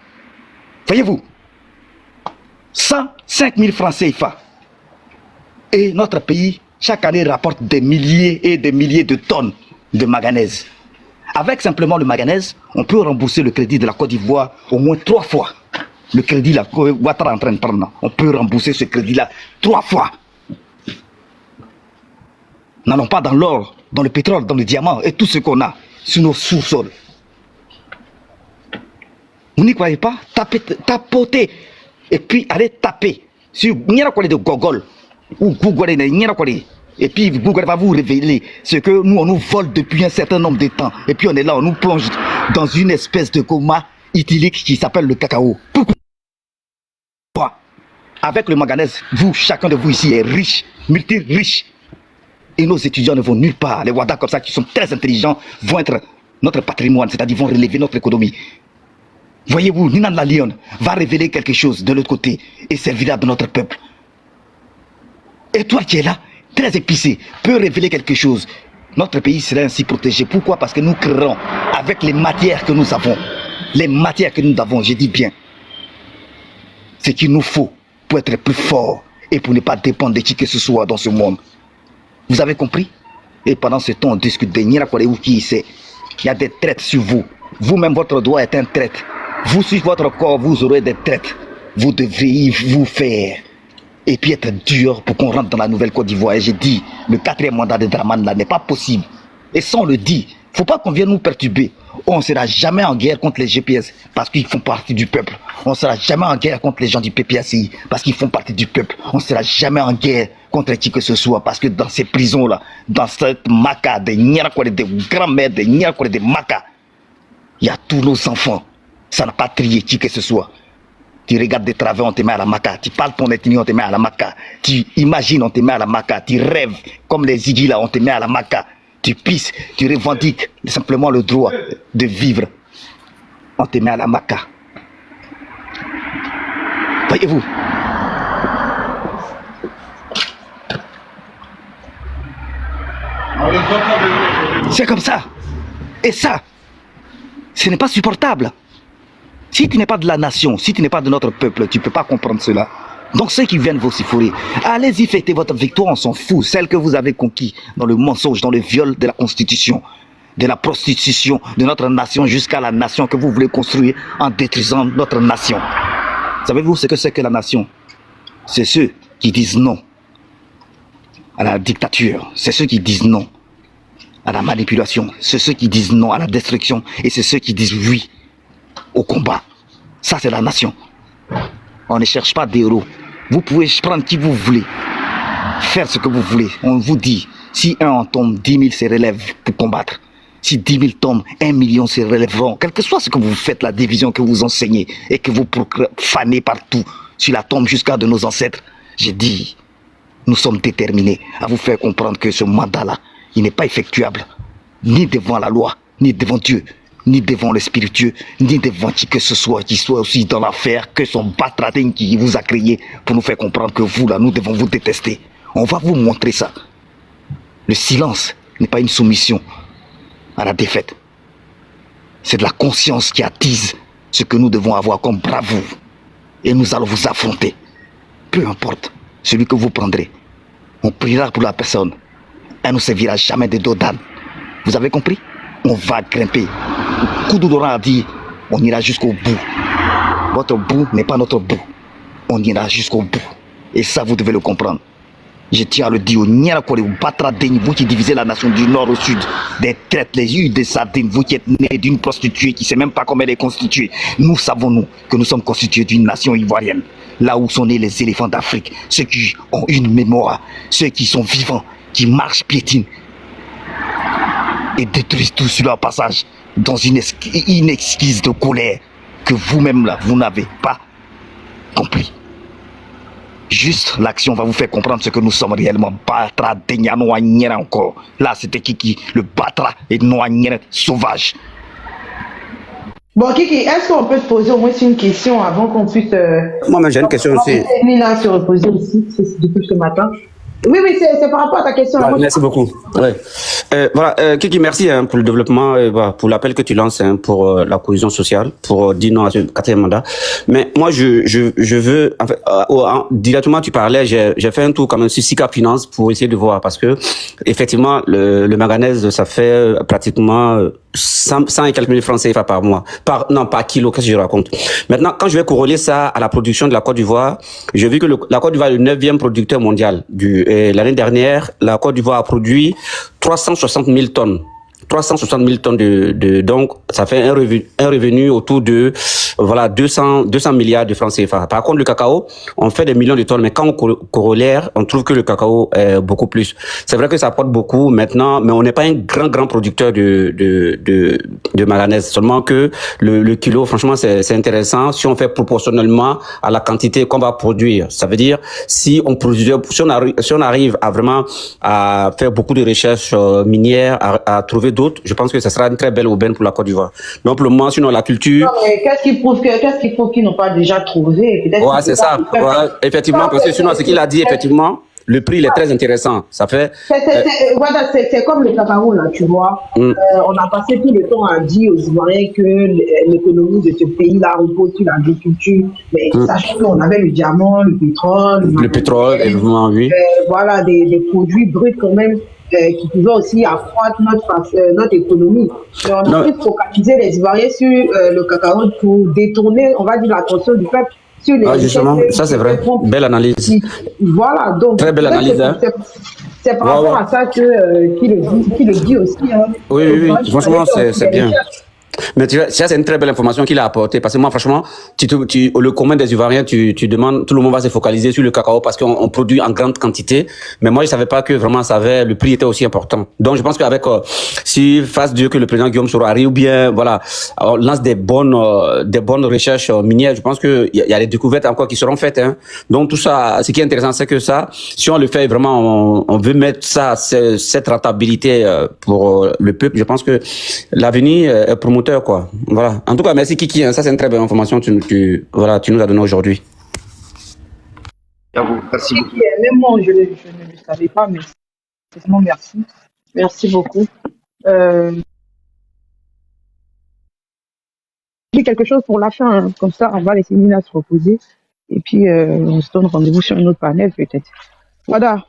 Speaker 3: Voyez-vous, 105 000 francs CFA. Et notre pays, chaque année, rapporte des milliers et des milliers de tonnes de manganèse. Avec simplement le manganèse, on peut rembourser le crédit de la Côte d'Ivoire au moins 3 fois. Le crédit là, que Ouattara est en train de prendre, on peut rembourser ce crédit-là 3 fois. N'allons pas dans l'or, dans le pétrole, dans le diamant et tout ce qu'on a sur nos sous-sols. Vous n'y croyez pas? Tapotez et puis allez taper sur Nyarakwale de Gogol ou Google et puis Google va vous révéler ce que nous on nous vole depuis un certain nombre de temps et puis on est là, on nous plonge dans une espèce de coma idyllique qui s'appelle le cacao. Pourquoi? Avec le manganèse, vous, chacun de vous ici est riche, multi-riche. Et nos étudiants ne vont nulle part. Les Wada comme ça, qui sont très intelligents, vont être notre patrimoine, c'est-à-dire vont relever notre économie. Voyez-vous, Ninan la Lyon va révéler quelque chose de l'autre côté et servira de notre peuple. Et toi qui es là, très épicé, peut révéler quelque chose. Notre pays serait ainsi protégé. Pourquoi? Parce que nous créerons avec les matières que nous avons. Les matières que nous avons, je dis bien. Ce qu'il nous faut pour être plus fort et pour ne pas dépendre de qui que ce soit dans ce monde. Vous avez compris? Et pendant ce temps, on discute de Nyarakwale ou qui c'est. Il y a des traites sur vous. Vous-même, votre doigt est un traite. Vous, sur votre corps, vous aurez des traites. Vous devez vous faire. Et puis être dur pour qu'on rentre dans la nouvelle Côte d'Ivoire. Et j'ai dit, le 4e mandat de Draman là n'est pas possible. Et ça, on le dit. Faut pas qu'on vienne nous perturber. On ne sera jamais en guerre contre les GPS parce qu'ils font partie du peuple. On ne sera jamais en guerre contre les gens du PPACI parce qu'ils font partie du peuple. On ne sera jamais en guerre contre qui que ce soit parce que dans ces prisons-là, dans cette maca de Nyarakwale, de grand-mère de Nyarakwale, de maca, il y a tous nos enfants. Ça n'a pas trié qui que ce soit. Tu regardes de travers, on te met à la maca. Tu parles ton ethnie, on te met à la maca. Tu imagines, on te met à la maca. Tu rêves comme les Ziggy là, on te met à la maca. Tu pisses, tu revendiques simplement le droit de vivre. On te met à la maca. Voyez-vous? C'est comme ça. Et ça, Ce n'est pas supportable. Si tu n'es pas de la nation, si tu n'es pas de notre peuple, tu ne peux pas comprendre cela. Donc ceux qui viennent vous siffler, allez-y, fêtez votre victoire, on s'en fout. Celle que vous avez conquise dans le mensonge, dans le viol de la Constitution, de la prostitution de notre nation jusqu'à la nation que vous voulez construire en détruisant notre nation. Savez-vous ce que c'est que la nation? C'est ceux qui disent non à la dictature, c'est ceux qui disent non à la manipulation, c'est ceux qui disent non à la destruction et c'est ceux qui disent oui au combat. Ça, c'est la nation. On ne cherche pas des héros. Vous pouvez prendre qui vous voulez, faire ce que vous voulez. On vous dit, si un en tombe, 10 000 se relèvent pour combattre. Si 10 000 tombent, 1 million se relèveront. Quel que soit ce que vous faites, la division que vous enseignez et que vous profanez partout sur la tombe jusqu'à de nos ancêtres, j'ai dit, nous sommes déterminés à vous faire comprendre que ce mandat-là, il n'est pas effectuable, ni devant la loi, ni devant Dieu, ni devant le spiritueux, ni devant qui que ce soit qui soit aussi dans l'affaire, que son batradin qui vous a créé pour nous faire comprendre que vous, là, nous devons vous détester. On va vous montrer ça. Le silence n'est pas une soumission à la défaite. C'est de la conscience qui attise ce que nous devons avoir comme bravoure. Et nous allons vous affronter. Peu importe celui que vous prendrez. On priera pour la personne. Elle ne servira jamais de dos d'âne. Vous avez compris? On va grimper. Koudoudora a dit, on ira jusqu'au bout. Votre bout n'est pas notre bout. On ira jusqu'au bout. Et ça, vous devez le comprendre. Je tiens à le dire, vous qui divisez la nation du nord au sud, des traites, les yeux des sardines, vous qui êtes nés d'une prostituée qui ne sait même pas comment elle est constituée. Nous savons, nous, que nous sommes constitués d'une nation ivoirienne. Là où sont nés les éléphants d'Afrique, ceux qui ont une mémoire, ceux qui sont vivants, qui marchent, piétinent et détruisent tout sur leur passage dans une exquise de colère que vous-même là, vous n'avez pas compris. Juste l'action va vous faire comprendre ce que nous sommes réellement. Batra, Denya, Noagnera encore. Là, c'était Kiki, le Batra et Noagnera sauvage.
Speaker 2: Bon, Kiki, est-ce qu'on peut te poser au moins une question avant qu'on puisse...
Speaker 7: Moi, j'ai une question aussi.
Speaker 2: Nina se reposer aussi, c'est depuis ce matin. Oui, c'est par rapport à ta question.
Speaker 7: Ouais, merci beaucoup. Ouais. Voilà, Kiki, merci pour le développement, voilà, pour l'appel que tu lances pour la cohésion sociale, pour dire non à ce 4e mandat. Mais moi, je veux, en fait, directement, tu parlais, j'ai fait un tour quand même sur SICAP Finance pour essayer de voir, parce que effectivement, le manganèse, ça fait pratiquement 100 et quelques mille francs CFA par mois, par kilo, qu'est-ce que je raconte. Maintenant, quand je vais corréler ça à la production de la Côte d'Ivoire, j'ai vu que la Côte d'Ivoire est le 9e producteur mondial. L'année dernière, la Côte d'Ivoire a produit 360 000 tonnes. 360 000 tonnes donc ça fait un revenu autour de 200 milliards de francs CFA. Par contre, le cacao, on fait des millions de tonnes, mais quand on corollaire, on trouve que le cacao est beaucoup plus. C'est vrai que ça apporte beaucoup maintenant, mais on n'est pas un grand producteur de manganèse. Seulement que le kilo, franchement, c'est intéressant si on fait proportionnellement à la quantité qu'on va produire. Ça veut dire si on arrive à vraiment à faire beaucoup de recherches minières, à trouver d'autres, je pense que ça sera une très belle aubaine pour la Côte d'Ivoire. Donc, pour le moment, sinon, la culture...
Speaker 2: Non, mais qu'est-ce qu'il faut qu'ils n'ont pas déjà trouvé?
Speaker 7: Ouais, c'est ça. Ouais, effectivement, parce que sinon, ce qu'il a dit, effectivement, le prix, il est très intéressant. Ça fait...
Speaker 2: Voilà, c'est comme le cacao, là, tu vois. On a passé tout le temps à dire aux Ivoiriens que l'économie de ce pays-là repose sur l'agriculture. Mais sachant qu'on avait le diamant, le pétrole...
Speaker 7: Le pétrole, évidemment, oui.
Speaker 2: Voilà, des produits bruts quand même. Qui pouvaient aussi accroître notre économie. Mais on a pu focaliser les Ivoiriens sur le cacao pour détourner, on va dire, l'attention du peuple sur les...
Speaker 7: justement, ça c'est vrai. Belle analyse.
Speaker 2: Voilà, donc...
Speaker 7: Très belle analyse.
Speaker 2: C'est par rapport à ça qu'il le dit aussi. Hein.
Speaker 7: Oui, franchement, c'est bien. Mais tu vois, ça c'est une très belle information qu'il a apportée, parce que moi franchement, le commun des Ivoiriens, tu demandes, tout le monde va se focaliser sur le cacao parce qu'on produit en grande quantité, mais moi je savais pas que vraiment le prix était aussi important. Donc je pense qu'avec si face Dieu que le président Guillaume Soro arrive, ou bien voilà, on lance des bonnes recherches minières, je pense que il y a des découvertes encore qui seront faites, hein. Donc tout ça, ce qui est intéressant, c'est que ça, si on le fait vraiment, on veut mettre ça, cette rentabilité pour le peuple, je pense que l'avenir est promoteur, quoi. Voilà. En tout cas, merci Kiki, hein. Ça c'est une très belle information que tu nous as donnée aujourd'hui.
Speaker 3: Merci beaucoup.
Speaker 2: Même moi, je ne le savais pas, mais vraiment merci. Merci beaucoup. dis quelque chose pour la fin, hein. Comme ça, on va laisser Nina se reposer. Et puis, on se donne rendez-vous sur une autre panel, peut-être. Voilà.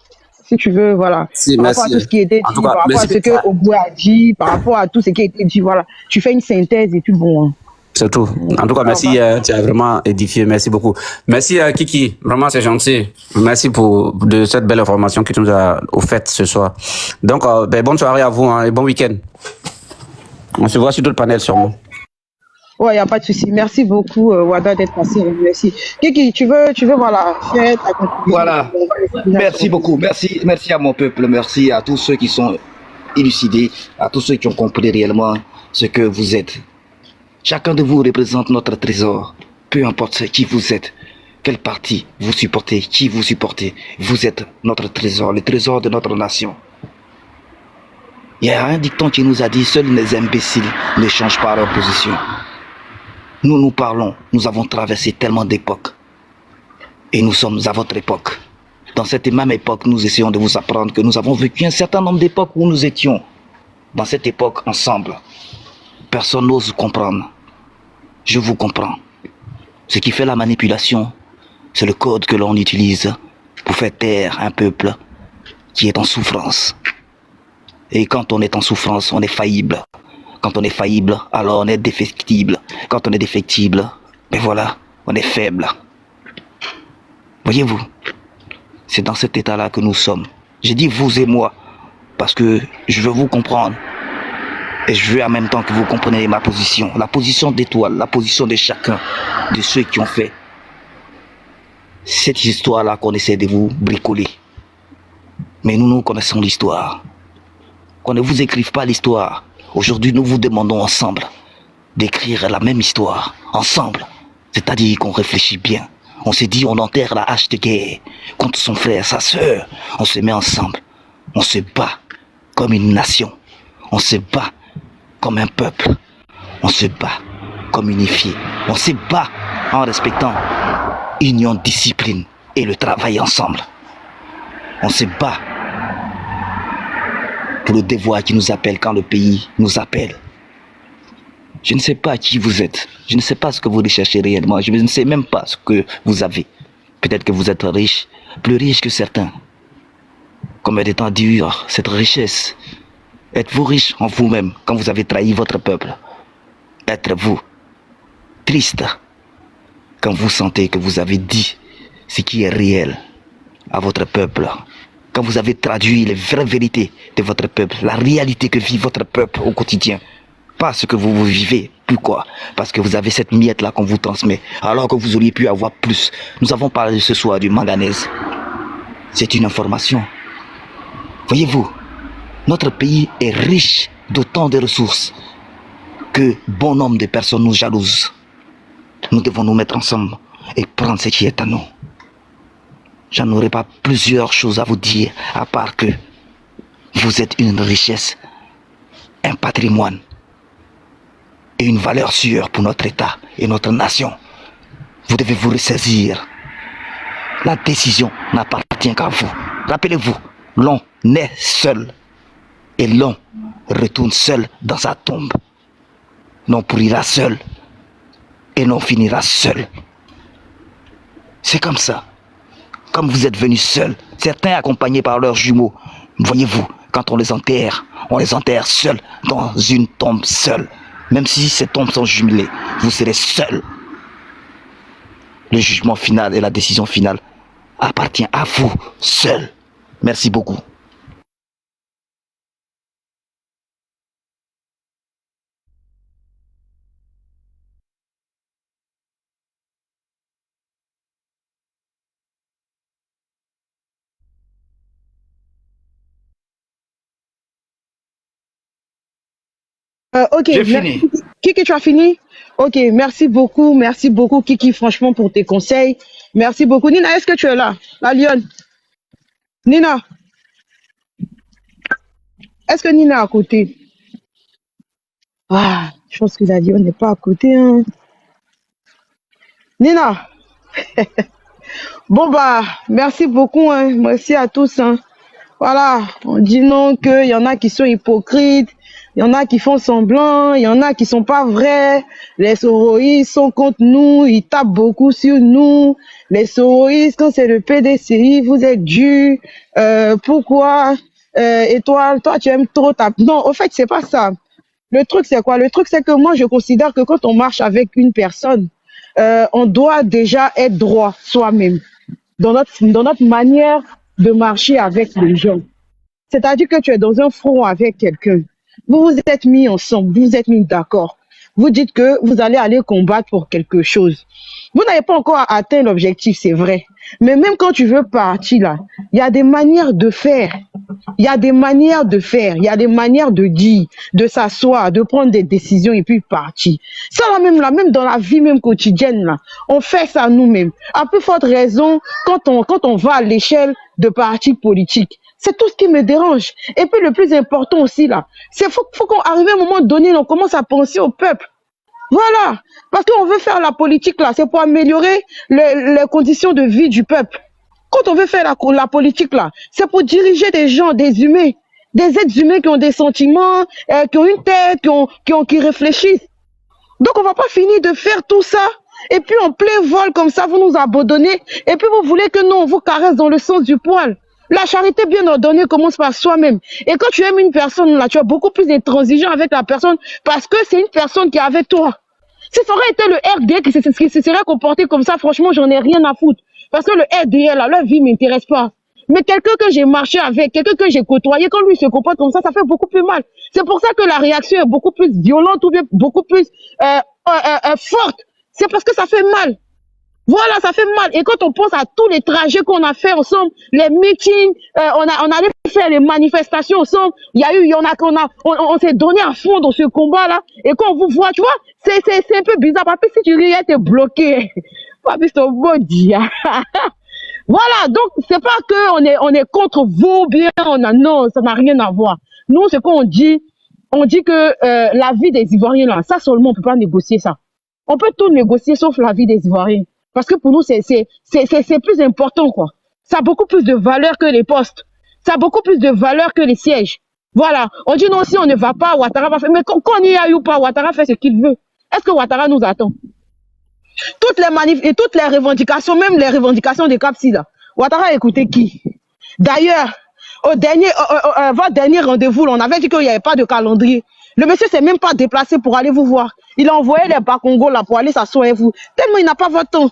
Speaker 2: Si tu veux, voilà.
Speaker 7: Si,
Speaker 2: Par rapport à
Speaker 7: merci.
Speaker 2: tout ce qui a été
Speaker 7: En tout
Speaker 2: dit,
Speaker 7: cas,
Speaker 2: par rapport à
Speaker 7: merci.
Speaker 2: ce que Obou a dit, par rapport à tout ce qui a été dit, voilà. Tu fais une synthèse et puis bon. Hein.
Speaker 7: C'est tout. En tout cas, merci. Tu as vraiment édifié. Merci beaucoup. Merci, Kiki. Vraiment, c'est gentil. Merci de cette belle information que tu nous as offerte ce soir. Donc, bonne soirée à vous, hein, et bon week-end. On se voit sur d'autres panels sûrement.
Speaker 2: Ouais, il n'y a pas de souci. Merci beaucoup, Wada, d'être passé. Merci. Kiki, tu veux, voilà, faire ta conclusion.
Speaker 3: Voilà. Merci beaucoup. Merci à mon peuple. Merci à tous ceux qui sont élucidés, à tous ceux qui ont compris réellement ce que vous êtes. Chacun de vous représente notre trésor. Peu importe qui vous êtes, quel parti vous supportez, qui vous supportez, vous êtes notre trésor, le trésor de notre nation. Il y a un dicton qui nous a dit, seuls les imbéciles ne changent pas leur position. Nous parlons, nous avons traversé tellement d'époques. Et nous sommes à votre époque. Dans cette même époque, nous essayons de vous apprendre que nous avons vécu un certain nombre d'époques où nous étions dans cette époque ensemble. Personne n'ose comprendre. Je vous comprends. Ce qui fait la manipulation, c'est le code que l'on utilise pour faire taire un peuple qui est en souffrance. Et quand on est en souffrance, on est faillible. Quand on est faillible, alors on est défectible. Quand on est défectible, ben voilà, on est faible. Voyez-vous, c'est dans cet état-là que nous sommes. J'ai dit vous et moi, parce que je veux vous comprendre. Et je veux en même temps que vous compreniez ma position, la position d'Étoile, la position de chacun, de ceux qui ont fait cette histoire-là qu'on essaie de vous bricoler. Mais nous connaissons l'histoire. Qu'on ne vous écrive pas l'histoire. Aujourd'hui, nous vous demandons ensemble d'écrire la même histoire, ensemble. C'est-à-dire qu'on réfléchit bien. On se dit, on enterre la hache de guerre contre son frère, sa sœur. On se met ensemble. On se bat comme une nation. On se bat comme un peuple. On se bat comme unifié. On se bat en respectant union, discipline et le travail ensemble. On se bat pour le devoir qui nous appelle quand le pays nous appelle. Je ne sais pas qui vous êtes. Je ne sais pas ce que vous recherchez réellement. Je ne sais même pas ce que vous avez. Peut-être que vous êtes riche, plus riche que certains. Combien de temps dure cette richesse? Êtes-vous riche en vous-même quand vous avez trahi votre peuple? Êtes-vous triste quand vous sentez que vous avez dit ce qui est réel à votre peuple? Quand vous avez traduit les vraies vérités de votre peuple, la réalité que vit votre peuple au quotidien, pas ce que vous vivez. Pourquoi? Parce que vous avez cette miette-là qu'on vous transmet, alors que vous auriez pu avoir plus. Nous avons parlé ce soir du manganèse. C'est une information. Voyez-vous, notre pays est riche d'autant de ressources que bon nombre de personnes nous jalousent. Nous devons nous mettre ensemble et prendre ce qui est à nous. J'en aurai pas plusieurs choses à vous dire, à part que vous êtes une richesse, un patrimoine et une valeur sûre pour notre État et notre nation. Vous devez vous ressaisir. La décision n'appartient qu'à vous. Rappelez-vous, l'on naît seul et l'on retourne seul dans sa tombe. L'on pourrira seul et l'on finira seul. C'est comme ça. Comme vous êtes venus seuls, certains accompagnés par leurs jumeaux. Voyez-vous, quand on les enterre seuls dans une tombe seule. Même si ces tombes sont jumelées, vous serez seuls. Le jugement final et la décision finale appartient à vous seuls. Merci beaucoup.
Speaker 2: Ok,
Speaker 3: J'ai fini.
Speaker 2: Kiki, tu as fini? Ok, merci beaucoup, Kiki, franchement, pour tes conseils. Merci beaucoup. Nina, est-ce que tu es là? La lionne. Nina, est-ce que Nina est à côté? Ah, je pense que la lionne n'est pas à côté, hein. Nina, bon bah, merci beaucoup, hein. Merci à tous, hein. Voilà, on dit non qu'il y en a qui sont hypocrites. Il y en a qui font semblant, il y en a qui sont pas vrais. Les soroïstes sont contre nous, ils tapent beaucoup sur nous. Les soroïstes, quand c'est le PDCI, vous êtes durs. Pourquoi Étoile, toi tu aimes trop taper. Non, au fait, c'est pas ça. Le truc, c'est quoi? Le truc, c'est que moi, je considère que quand on marche avec une personne, on doit déjà être droit soi-même dans notre manière de marcher avec les gens. C'est-à-dire que tu es dans un front avec quelqu'un. Vous vous êtes mis ensemble, vous vous êtes mis d'accord. Vous dites que vous allez aller combattre pour quelque chose. Vous n'avez pas encore atteint l'objectif, c'est vrai. Mais même quand tu veux partir là, il y a des manières de faire. Il y a des manières de faire, il y a des manières de dire, de s'asseoir, de prendre des décisions et puis partir. Ça là, même dans la vie même quotidienne là, on fait ça nous-mêmes. À plus forte raison, quand on va à l'échelle de partis politiques. C'est tout ce qui me dérange. Et puis le plus important aussi là, c'est faut qu'on arrive à un moment donné, on commence à penser au peuple. Voilà. Parce qu'on veut faire la politique là, c'est pour améliorer les conditions de vie du peuple. Quand on veut faire la politique là, c'est pour diriger des gens, des humains, des êtres humains qui ont des sentiments, qui ont une tête, qui réfléchissent. Donc on va pas finir de faire tout ça et puis en plein vol comme ça, vous nous abandonnez et puis vous voulez que nous on vous caresse dans le sens du poil. La charité bien ordonnée commence par soi-même. Et quand tu aimes une personne là, tu es beaucoup plus intransigeant avec la personne parce que c'est une personne qui est avec toi. Si ça aurait été le RD qui se serait comporté comme ça, franchement, j'en ai rien à foutre. Parce que le RDL, là, leur vie m'intéresse pas. Mais quelqu'un que j'ai marché avec, quelqu'un que j'ai côtoyé, quand lui se comporte comme ça fait beaucoup plus mal. C'est pour ça que la réaction est beaucoup plus violente ou bien beaucoup plus forte. C'est parce que ça fait mal. Voilà, ça fait mal. Et quand on pense à tous les trajets qu'on a fait ensemble, les meetings, on allait faire les manifestations ensemble. On s'est donné à fond dans ce combat-là. Et quand on vous voit, tu vois, c'est un peu bizarre. Papi, si tu riais, t'es bloqué. Papi, c'est un beau dia. Voilà, donc c'est pas que on est contre vous, bien, non, ça n'a rien à voir. Nous, ce qu'on dit, on dit que la vie des Ivoiriens, là, ça seulement, on peut pas négocier ça. On peut tout négocier sauf la vie des Ivoiriens. Parce que pour nous, c'est plus important, quoi. Ça a beaucoup plus de valeur que les postes. Ça a beaucoup plus de valeur que les sièges. Voilà. On dit non, si on ne va pas, Ouattara va faire. Mais quand on y a eu pas, Ouattara fait ce qu'il veut. Est-ce que Ouattara nous attend? Toutes les manifs et toutes les revendications, même les revendications des Cap-Si, là. Ouattara a écouté qui? D'ailleurs, votre dernier rendez-vous, là, on avait dit qu'il n'y avait pas de calendrier. Le monsieur s'est même pas déplacé pour aller vous voir. Il a envoyé les Bakongos là pour aller s'asseoir avec vous. Tellement il n'a pas votre temps.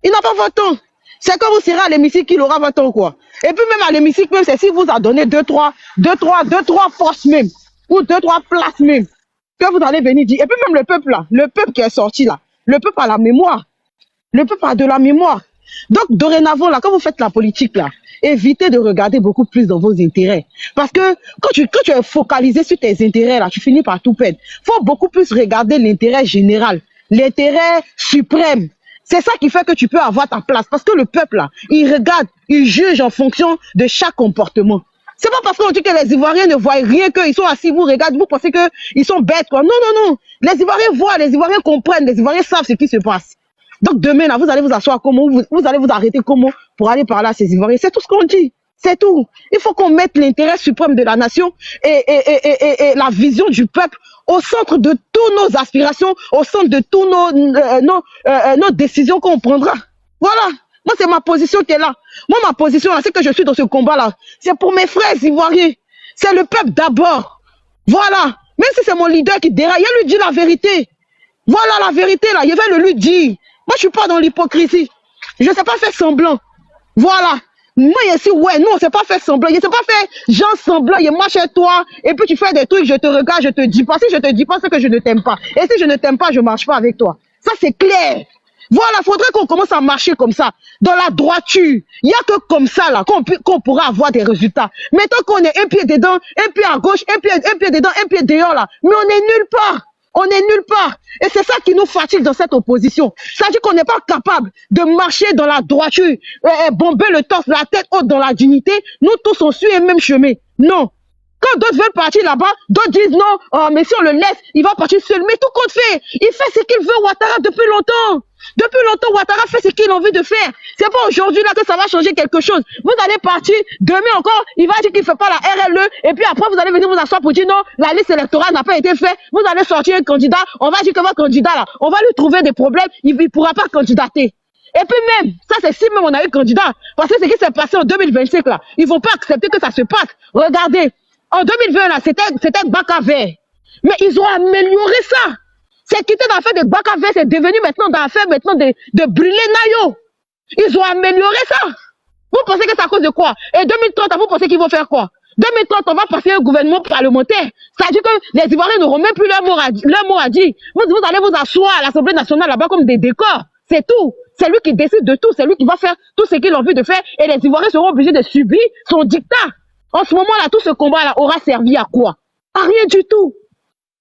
Speaker 2: Il n'a pas votre temps. C'est quand vous serez à l'hémicycle qu'il aura votre temps, quoi. Et puis même à l'hémicycle, même, c'est si vous a donné deux, trois postes même, ou 2-3 places même, que vous allez venir dire. Et puis même le peuple là, le peuple qui est sorti là, le peuple a la mémoire. Le peuple a de la mémoire. Donc dorénavant là, quand vous faites la politique là, évitez de regarder beaucoup plus dans vos intérêts. Parce que quand tu es focalisé sur tes intérêts là, tu finis par tout perdre. Faut beaucoup plus regarder l'intérêt général, l'intérêt suprême. C'est ça qui fait que tu peux avoir ta place. Parce que le peuple, là, il regarde, il juge en fonction de chaque comportement. C'est pas parce qu'on dit que les Ivoiriens ne voient rien, qu'ils sont assis, vous regardez, vous pensez qu'ils sont bêtes, quoi. Non, non, non. Les Ivoiriens voient, les Ivoiriens comprennent, les Ivoiriens savent ce qui se passe. Donc demain, là, vous allez vous asseoir comment, vous allez vous arrêter comment pour aller parler à ces Ivoiriens. C'est tout ce qu'on dit. C'est tout. Il faut qu'on mette l'intérêt suprême de la nation et la vision du peuple au centre de toutes nos aspirations, au centre de tous nos décisions qu'on prendra. Voilà. Moi, c'est ma position qui est là. Moi, ma position, là, c'est que je suis dans ce combat-là. C'est pour mes frères ivoiriens. C'est le peuple d'abord. Voilà. Même si c'est mon leader qui déraille, il lui dit la vérité. Voilà la vérité, là. Je vais le lui dire. Moi, je suis pas dans l'hypocrisie. Je ne sais pas faire semblant. Voilà. Moi, ici, ouais, non, c'est pas faire semblant. Je sais pas faire genre semblant. Je marche chez toi, et puis tu fais des trucs, je te regarde, je te dis pas. Si je te dis pas, c'est que je ne t'aime pas. Et si je ne t'aime pas, je marche pas avec toi. Ça, c'est clair. Voilà, faudrait qu'on commence à marcher comme ça, dans la droiture. Il y a que comme ça, là, qu'on pourra avoir des résultats. Mais tant qu'on est un pied dedans, un pied à gauche, un pied dedans, un pied dehors, là, mais on est nulle part. On est nulle part. Et c'est ça qui nous fatigue dans cette opposition. Ça dit qu'on n'est pas capable de marcher dans la droiture, bomber le torse, la tête haute dans la dignité. Nous tous, on suit un même chemin. Non. Quand d'autres veulent partir là-bas, d'autres disent non, mais si on le laisse, il va partir seul. Mais tout compte fait, il fait ce qu'il veut, Ouattara, depuis longtemps. Depuis longtemps, Ouattara fait ce qu'il a envie de faire. C'est pas aujourd'hui là que ça va changer quelque chose. Vous allez partir, demain encore, il va dire qu'il fait pas la RLE, et puis après vous allez venir vous asseoir pour dire non, la liste électorale n'a pas été faite. Vous allez sortir un candidat, on va dire que votre candidat là, on va lui trouver des problèmes, il pourra pas candidater. Et puis même, ça c'est si même on a eu candidat, parce que ce qui s'est passé en 2025 là, ils vont pas accepter que ça se passe. Regardez, en 2020 là, c'était bac à verre. Mais ils ont amélioré ça. C'est quitté dans l'affaire des bacs à verre, c'est devenu maintenant dans l'affaire maintenant de brûler Nayo. Ils ont amélioré ça. Vous pensez que c'est à cause de quoi? Et 2030, vous pensez qu'ils vont faire quoi? 2030, on va passer un gouvernement parlementaire. C'est-à-dire que les Ivoiriens n'auront même plus leur mot à dire. Vous allez vous asseoir à l'Assemblée nationale là-bas comme des décors. C'est tout. C'est lui qui décide de tout. C'est lui qui va faire tout ce qu'il a envie de faire. Et les Ivoiriens seront obligés de subir son dictat. En ce moment-là, tout ce combat-là aura servi à quoi? À rien du tout.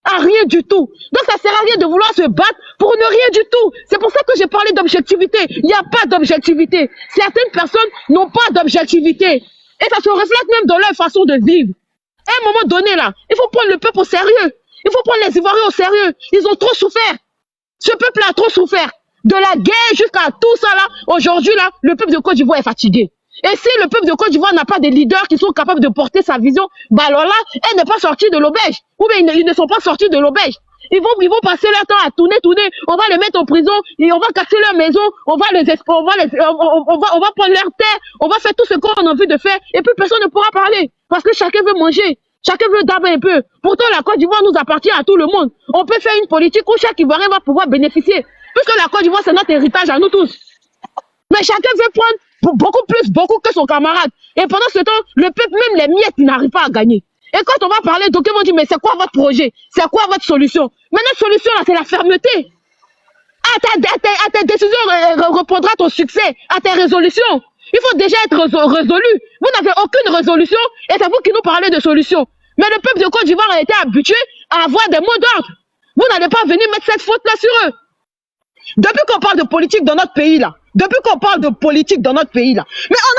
Speaker 2: À rien du tout. Donc ça sert à rien de vouloir se battre pour ne rien du tout. C'est pour ça que j'ai parlé d'objectivité. Il n'y a pas d'objectivité. Certaines personnes n'ont pas d'objectivité. Et ça se reflète même dans leur façon de vivre. À un moment donné là, il faut prendre le peuple au sérieux. Il faut prendre les Ivoiriens au sérieux. Ils ont trop souffert. Ce peuple a trop souffert. De la guerre jusqu'à tout ça là. Aujourd'hui là, le peuple de Côte d'Ivoire est fatigué. Et si le peuple de Côte d'Ivoire n'a pas des leaders qui sont capables de porter sa vision, bah alors là, elle n'est pas sortie de l'auberge. Ou bien ils ne sont pas sortis de l'auberge. Ils vont passer leur temps à tourner. On va les mettre en prison et on va casser leur maison. On va prendre leur terre. On va faire tout ce qu'on a envie de faire. Et puis personne ne pourra parler. Parce que chacun veut manger. Chacun veut daber un peu. Pourtant, la Côte d'Ivoire nous appartient à tout le monde. On peut faire une politique où chaque Ivoirien va pouvoir bénéficier. Puisque la Côte d'Ivoire, c'est notre héritage à nous tous. Mais chacun veut prendre beaucoup que son camarade. Et pendant ce temps, le peuple, même les miettes, n'arrive pas à gagner. Et quand on va parler, donc ils vont dire, mais c'est quoi votre projet? C'est quoi votre solution? Mais notre solution, là, c'est la fermeté. À tes décisions répondra ton succès, à tes résolutions. Il faut déjà être résolu. Vous n'avez aucune résolution et c'est vous qui nous parlez de solution. Mais le peuple de Côte d'Ivoire a été habitué à avoir des mots d'ordre. Vous n'allez pas venir mettre cette faute-là sur eux. Depuis qu'on parle de politique dans notre pays, là, mais on a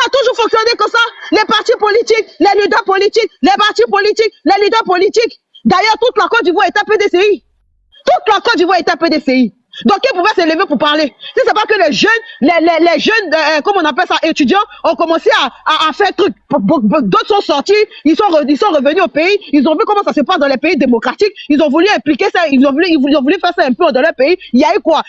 Speaker 2: toujours fonctionné comme ça. Les partis politiques, les leaders politiques, les leaders politiques. D'ailleurs, toute la Côte d'Ivoire est un PDCI. Donc, ils pouvaient se lever pour parler. Si c'est pas que les jeunes, comment on appelle ça, étudiants, ont commencé à faire truc. D'autres sont sortis, ils sont revenus au pays, ils ont vu comment ça se passe dans les pays démocratiques, ils ont voulu impliquer ça, ils ont voulu faire ça un peu dans leur pays. Il y a eu quoi?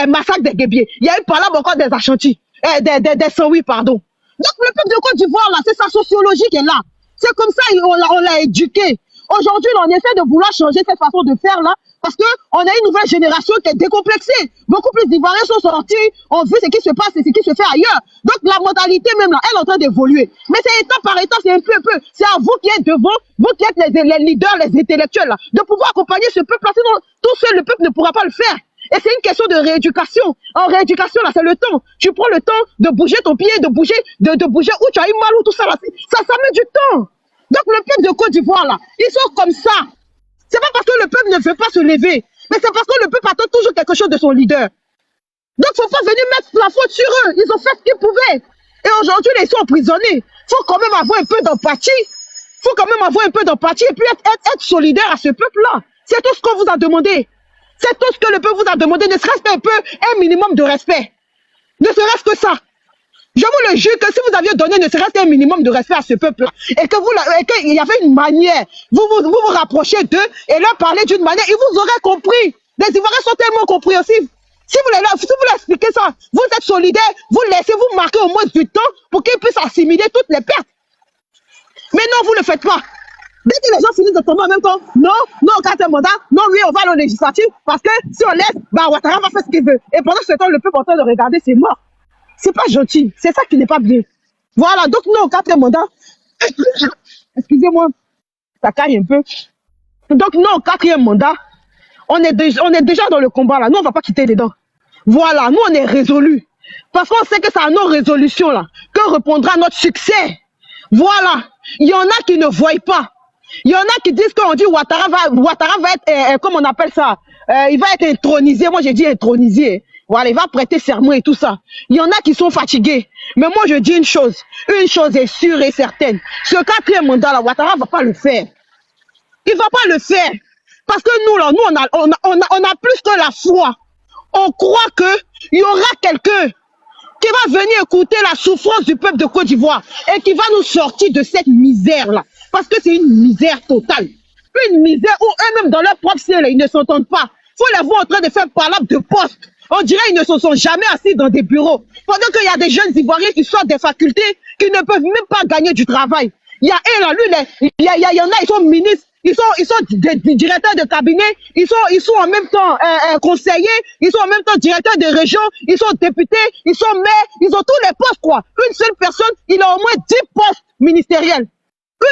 Speaker 2: Massacre des Guébiers. Il y a eu par là encore des Ashanti, des Saoui, pardon. Donc, le peuple de Côte d'Ivoire, là, c'est sa sociologie qui est là. C'est comme ça, on l'a éduqué. Aujourd'hui, on essaie de vouloir changer cette façon de faire là, parce qu'on a une nouvelle génération qui est décomplexée. Beaucoup plus d'Ivoiriens sont sortis, ont vu ce qui se passe et ce qui se fait ailleurs. Donc la mentalité même là, elle est en train d'évoluer. Mais c'est étape par étape, c'est un peu. C'est à vous qui êtes devant, vous qui êtes les leaders, les intellectuels là, de pouvoir accompagner ce peuple là. Sinon, tout seul, le peuple ne pourra pas le faire. Et c'est une question de rééducation. En rééducation, là, c'est le temps. Tu prends le temps de bouger ton pied, de bouger où tu as eu mal ou tout ça là. Ça met du temps. Donc le peuple de Côte d'Ivoire là, ils sont comme ça. C'est pas parce que le peuple ne veut pas se lever, mais c'est parce que le peuple attend toujours quelque chose de son leader. Donc faut pas venir mettre la faute sur eux. Ils ont fait ce qu'ils pouvaient. Et aujourd'hui, ils sont emprisonnés. Faut quand même avoir un peu d'empathie. Et puis être solidaire à ce peuple-là. C'est tout ce qu'on vous a demandé. C'est tout ce que le peuple vous a demandé. Ne serait-ce qu'un peu, un minimum de respect. Ne serait-ce que ça. Je vous le jure que si vous aviez donné ne serait-ce qu'un minimum de respect à ce peuple et qu'il y avait une manière, vous rapprochez d'eux et leur parler d'une manière, ils vous auraient compris. Les Ivoiriens sont tellement compréhensifs. Si vous leur expliquez ça, vous êtes solidaires, vous laissez-vous marquer au moins du temps pour qu'ils puissent assimiler toutes les pertes. Mais non, vous ne le faites pas. Dès que les gens finissent de tomber en même temps, non, au quatrième mandat, non, oui, on va aller au législatif parce que si on laisse, Ouattara va faire ce qu'il veut. Et pendant ce temps, le peuple est en train de regarder, c'est mort. C'est pas gentil, c'est ça qui n'est pas bien. Voilà, donc non au quatrième mandat. Excusez-moi, ça caille un peu. Donc non au quatrième mandat, on est déjà dans le combat là. Nous, on va pas quitter les dents. Voilà, nous, on est résolus. Parce qu'on sait que c'est à nos résolutions là que répondra notre succès. Voilà, il y en a qui ne voient pas. Il y en a qui disent qu'on dit Ouattara va être, comment on appelle ça, il va être intronisé. Moi, j'ai dit intronisé. Voilà, il va prêter serment et tout ça. Il y en a qui sont fatigués. Mais moi, je dis une chose est sûre et certaine. Ce 4e mandat, là, Ouattara va pas le faire. Il va pas le faire. Parce que nous, là, nous, on a plus que la foi. On croit qu'il y aura quelqu'un qui va venir écouter la souffrance du peuple de Côte d'Ivoire et qui va nous sortir de cette misère-là. Parce que c'est une misère totale. Une misère où eux-mêmes, dans leur propre ciel, ils ne s'entendent pas. Faut les voir en train de faire palabre de poste. On dirait qu'ils ne se sont jamais assis dans des bureaux. Pendant qu'il y a des jeunes Ivoiriens qui sortent des facultés, qui ne peuvent même pas gagner du travail. Il y a un là, lui, il y en a, ils sont ministres, ils sont des directeurs de cabinet, ils sont en même temps conseillers, ils sont en même temps directeurs de région, ils sont députés, ils sont maires, ils ont tous les postes, quoi. Une seule personne, il a au moins 10 postes ministériels.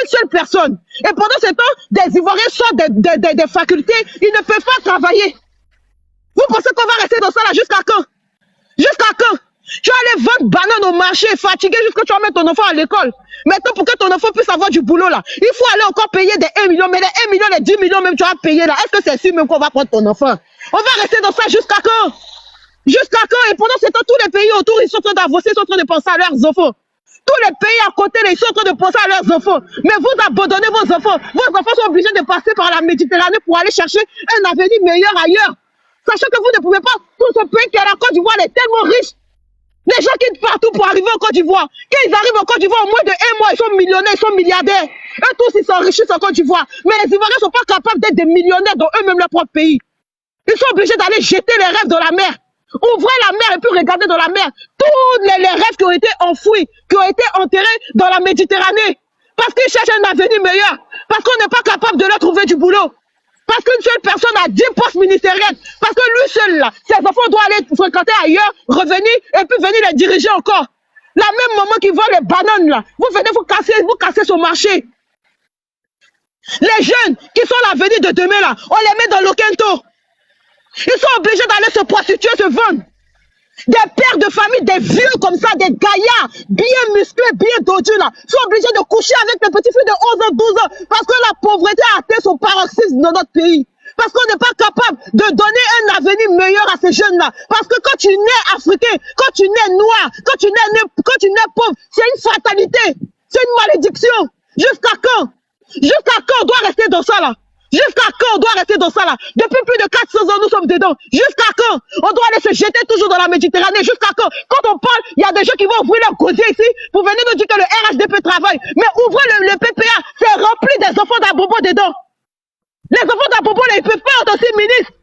Speaker 2: Une seule personne. Et pendant ce temps, des Ivoiriens sortent des facultés, ils ne peuvent pas travailler. Vous pensez qu'on va rester dans ça là jusqu'à quand? Jusqu'à quand? Tu vas aller vendre banane au marché, fatigué jusqu'à ce que tu vas mettre ton enfant à l'école. Maintenant, pour que ton enfant puisse avoir du boulot là, il faut aller encore payer des 1 million, mais les 1 million, les 10 millions même tu vas payer là. Est-ce que c'est sûr même qu'on va prendre ton enfant? On va rester dans ça jusqu'à quand? Jusqu'à quand? Et pendant ce temps, tous les pays autour, ils sont en train d'avancer, ils sont en train de penser à leurs enfants. Tous les pays à côté, ils sont en train de penser à leurs enfants. Mais vous abandonnez vos enfants. Vos enfants sont obligés de passer par la Méditerranée pour aller chercher un avenir meilleur ailleurs. Sachant que vous ne pouvez pas, tout ce pays qui est la Côte d'Ivoire est tellement riche. Les gens quittent partout pour arriver en Côte d'Ivoire. Quand ils arrivent en Côte d'Ivoire, au moins de 1 mois, ils sont millionnaires, ils sont milliardaires. Eux tous, ils s'enrichissent en Côte d'Ivoire. Mais les Ivoiriens ne sont pas capables d'être des millionnaires dans eux-mêmes leur propre pays. Ils sont obligés d'aller jeter les rêves dans la mer. Ouvrez la mer et puis regardez dans la mer. Tous les rêves qui ont été enfouis, qui ont été enterrés dans la Méditerranée. Parce qu'ils cherchent un avenir meilleur. Parce qu'on n'est pas capable de leur trouver du boulot. Parce qu'une seule personne a 10 postes ministériels. Parce que lui seul, là, ses enfants doivent aller fréquenter ailleurs, revenir, et puis venir les diriger encore. La même maman qui vend les bananes, là, vous venez vous casser son marché. Les jeunes qui sont l'avenir de demain, là, on les met dans l'Okento. Ils sont obligés d'aller se prostituer, se vendre. Des pères de famille, des vieux comme ça, des gaillards, bien musclés, bien dodus, là, sont obligés de coucher avec des petits filles de 11 ans, 12 ans, parce que la pauvreté a atteint son paroxysme dans notre pays. Parce qu'on n'est pas capable de donner un avenir meilleur à ces jeunes-là. Parce que quand tu nais africain, quand tu nais noir, quand tu nais pauvre, c'est une fatalité. C'est une malédiction. Jusqu'à quand? Jusqu'à quand on doit rester dans ça, là? Jusqu'à quand on doit rester dans ça là? Depuis plus de 400 ans, nous sommes dedans. Jusqu'à quand? On doit aller se jeter toujours dans la Méditerranée. Jusqu'à quand? Quand on parle, il y a des gens qui vont ouvrir leur gosier ici pour venir nous dire que le RHDP travaille. Mais ouvrez le PPA, c'est rempli des enfants d'Abobo dedans. Les enfants d'Abobo, ils ne peuvent pas être aussi ministres.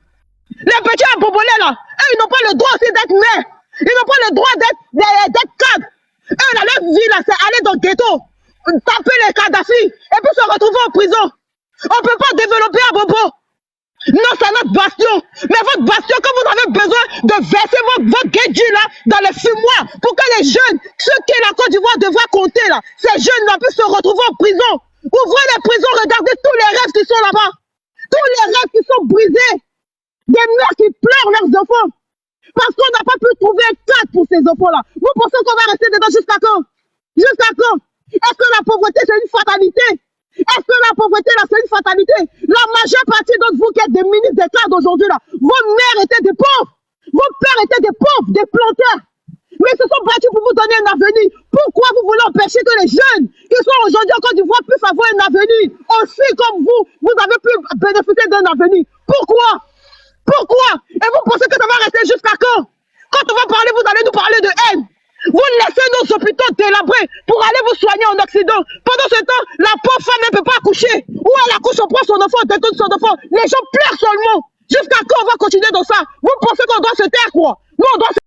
Speaker 2: Les petits Abobolais là, eux, ils n'ont pas le droit aussi d'être maires. Ils n'ont pas le droit d'être cadres. Eux, là, leur vie là, c'est aller dans le ghetto, taper les Kadhafi et puis se retrouver en prison. On ne peut pas développer à Bobo. Non, c'est notre bastion. Mais votre bastion, quand vous avez besoin de verser votre guédji là dans les fumoirs pour que les jeunes, ceux qui la Côte d'Ivoire devra compter là, ces jeunes-là puissent se retrouver en prison. Ouvrez les prisons, regardez tous les rêves qui sont là-bas. Tous les rêves qui sont brisés. Des mères qui pleurent leurs enfants. Parce qu'on n'a pas pu trouver un cadre pour ces enfants-là. Vous pensez qu'on va rester dedans jusqu'à quand? Jusqu'à quand? Est-ce que la pauvreté, c'est une fatalité? Est-ce que la pauvreté, là, c'est une fatalité? La majeure partie d'entre vous qui êtes des ministres des cadres aujourd'hui, là, vos mères étaient des pauvres. Vos pères étaient des pauvres, des planteurs. Mais ils se sont battus pour vous donner un avenir. Pourquoi vous voulez empêcher que les jeunes qui sont aujourd'hui en Côte d'Ivoire puissent avoir un avenir? Aussi comme vous avez pu bénéficier d'un avenir. Pourquoi? Pourquoi? Et vous pensez que ça va rester jusqu'à quand? Quand on va parler, vous allez nous parler de haine. Vous laissez nos hôpitaux délabrés pour aller vous soigner en Occident. Pendant ce temps, la pauvre femme ne peut pas accoucher. Ou elle accouche, on prend son enfant, on détourne son enfant. Les gens pleurent seulement. Jusqu'à quand on va continuer dans ça? Vous pensez qu'on doit se taire, quoi? Nous, on doit se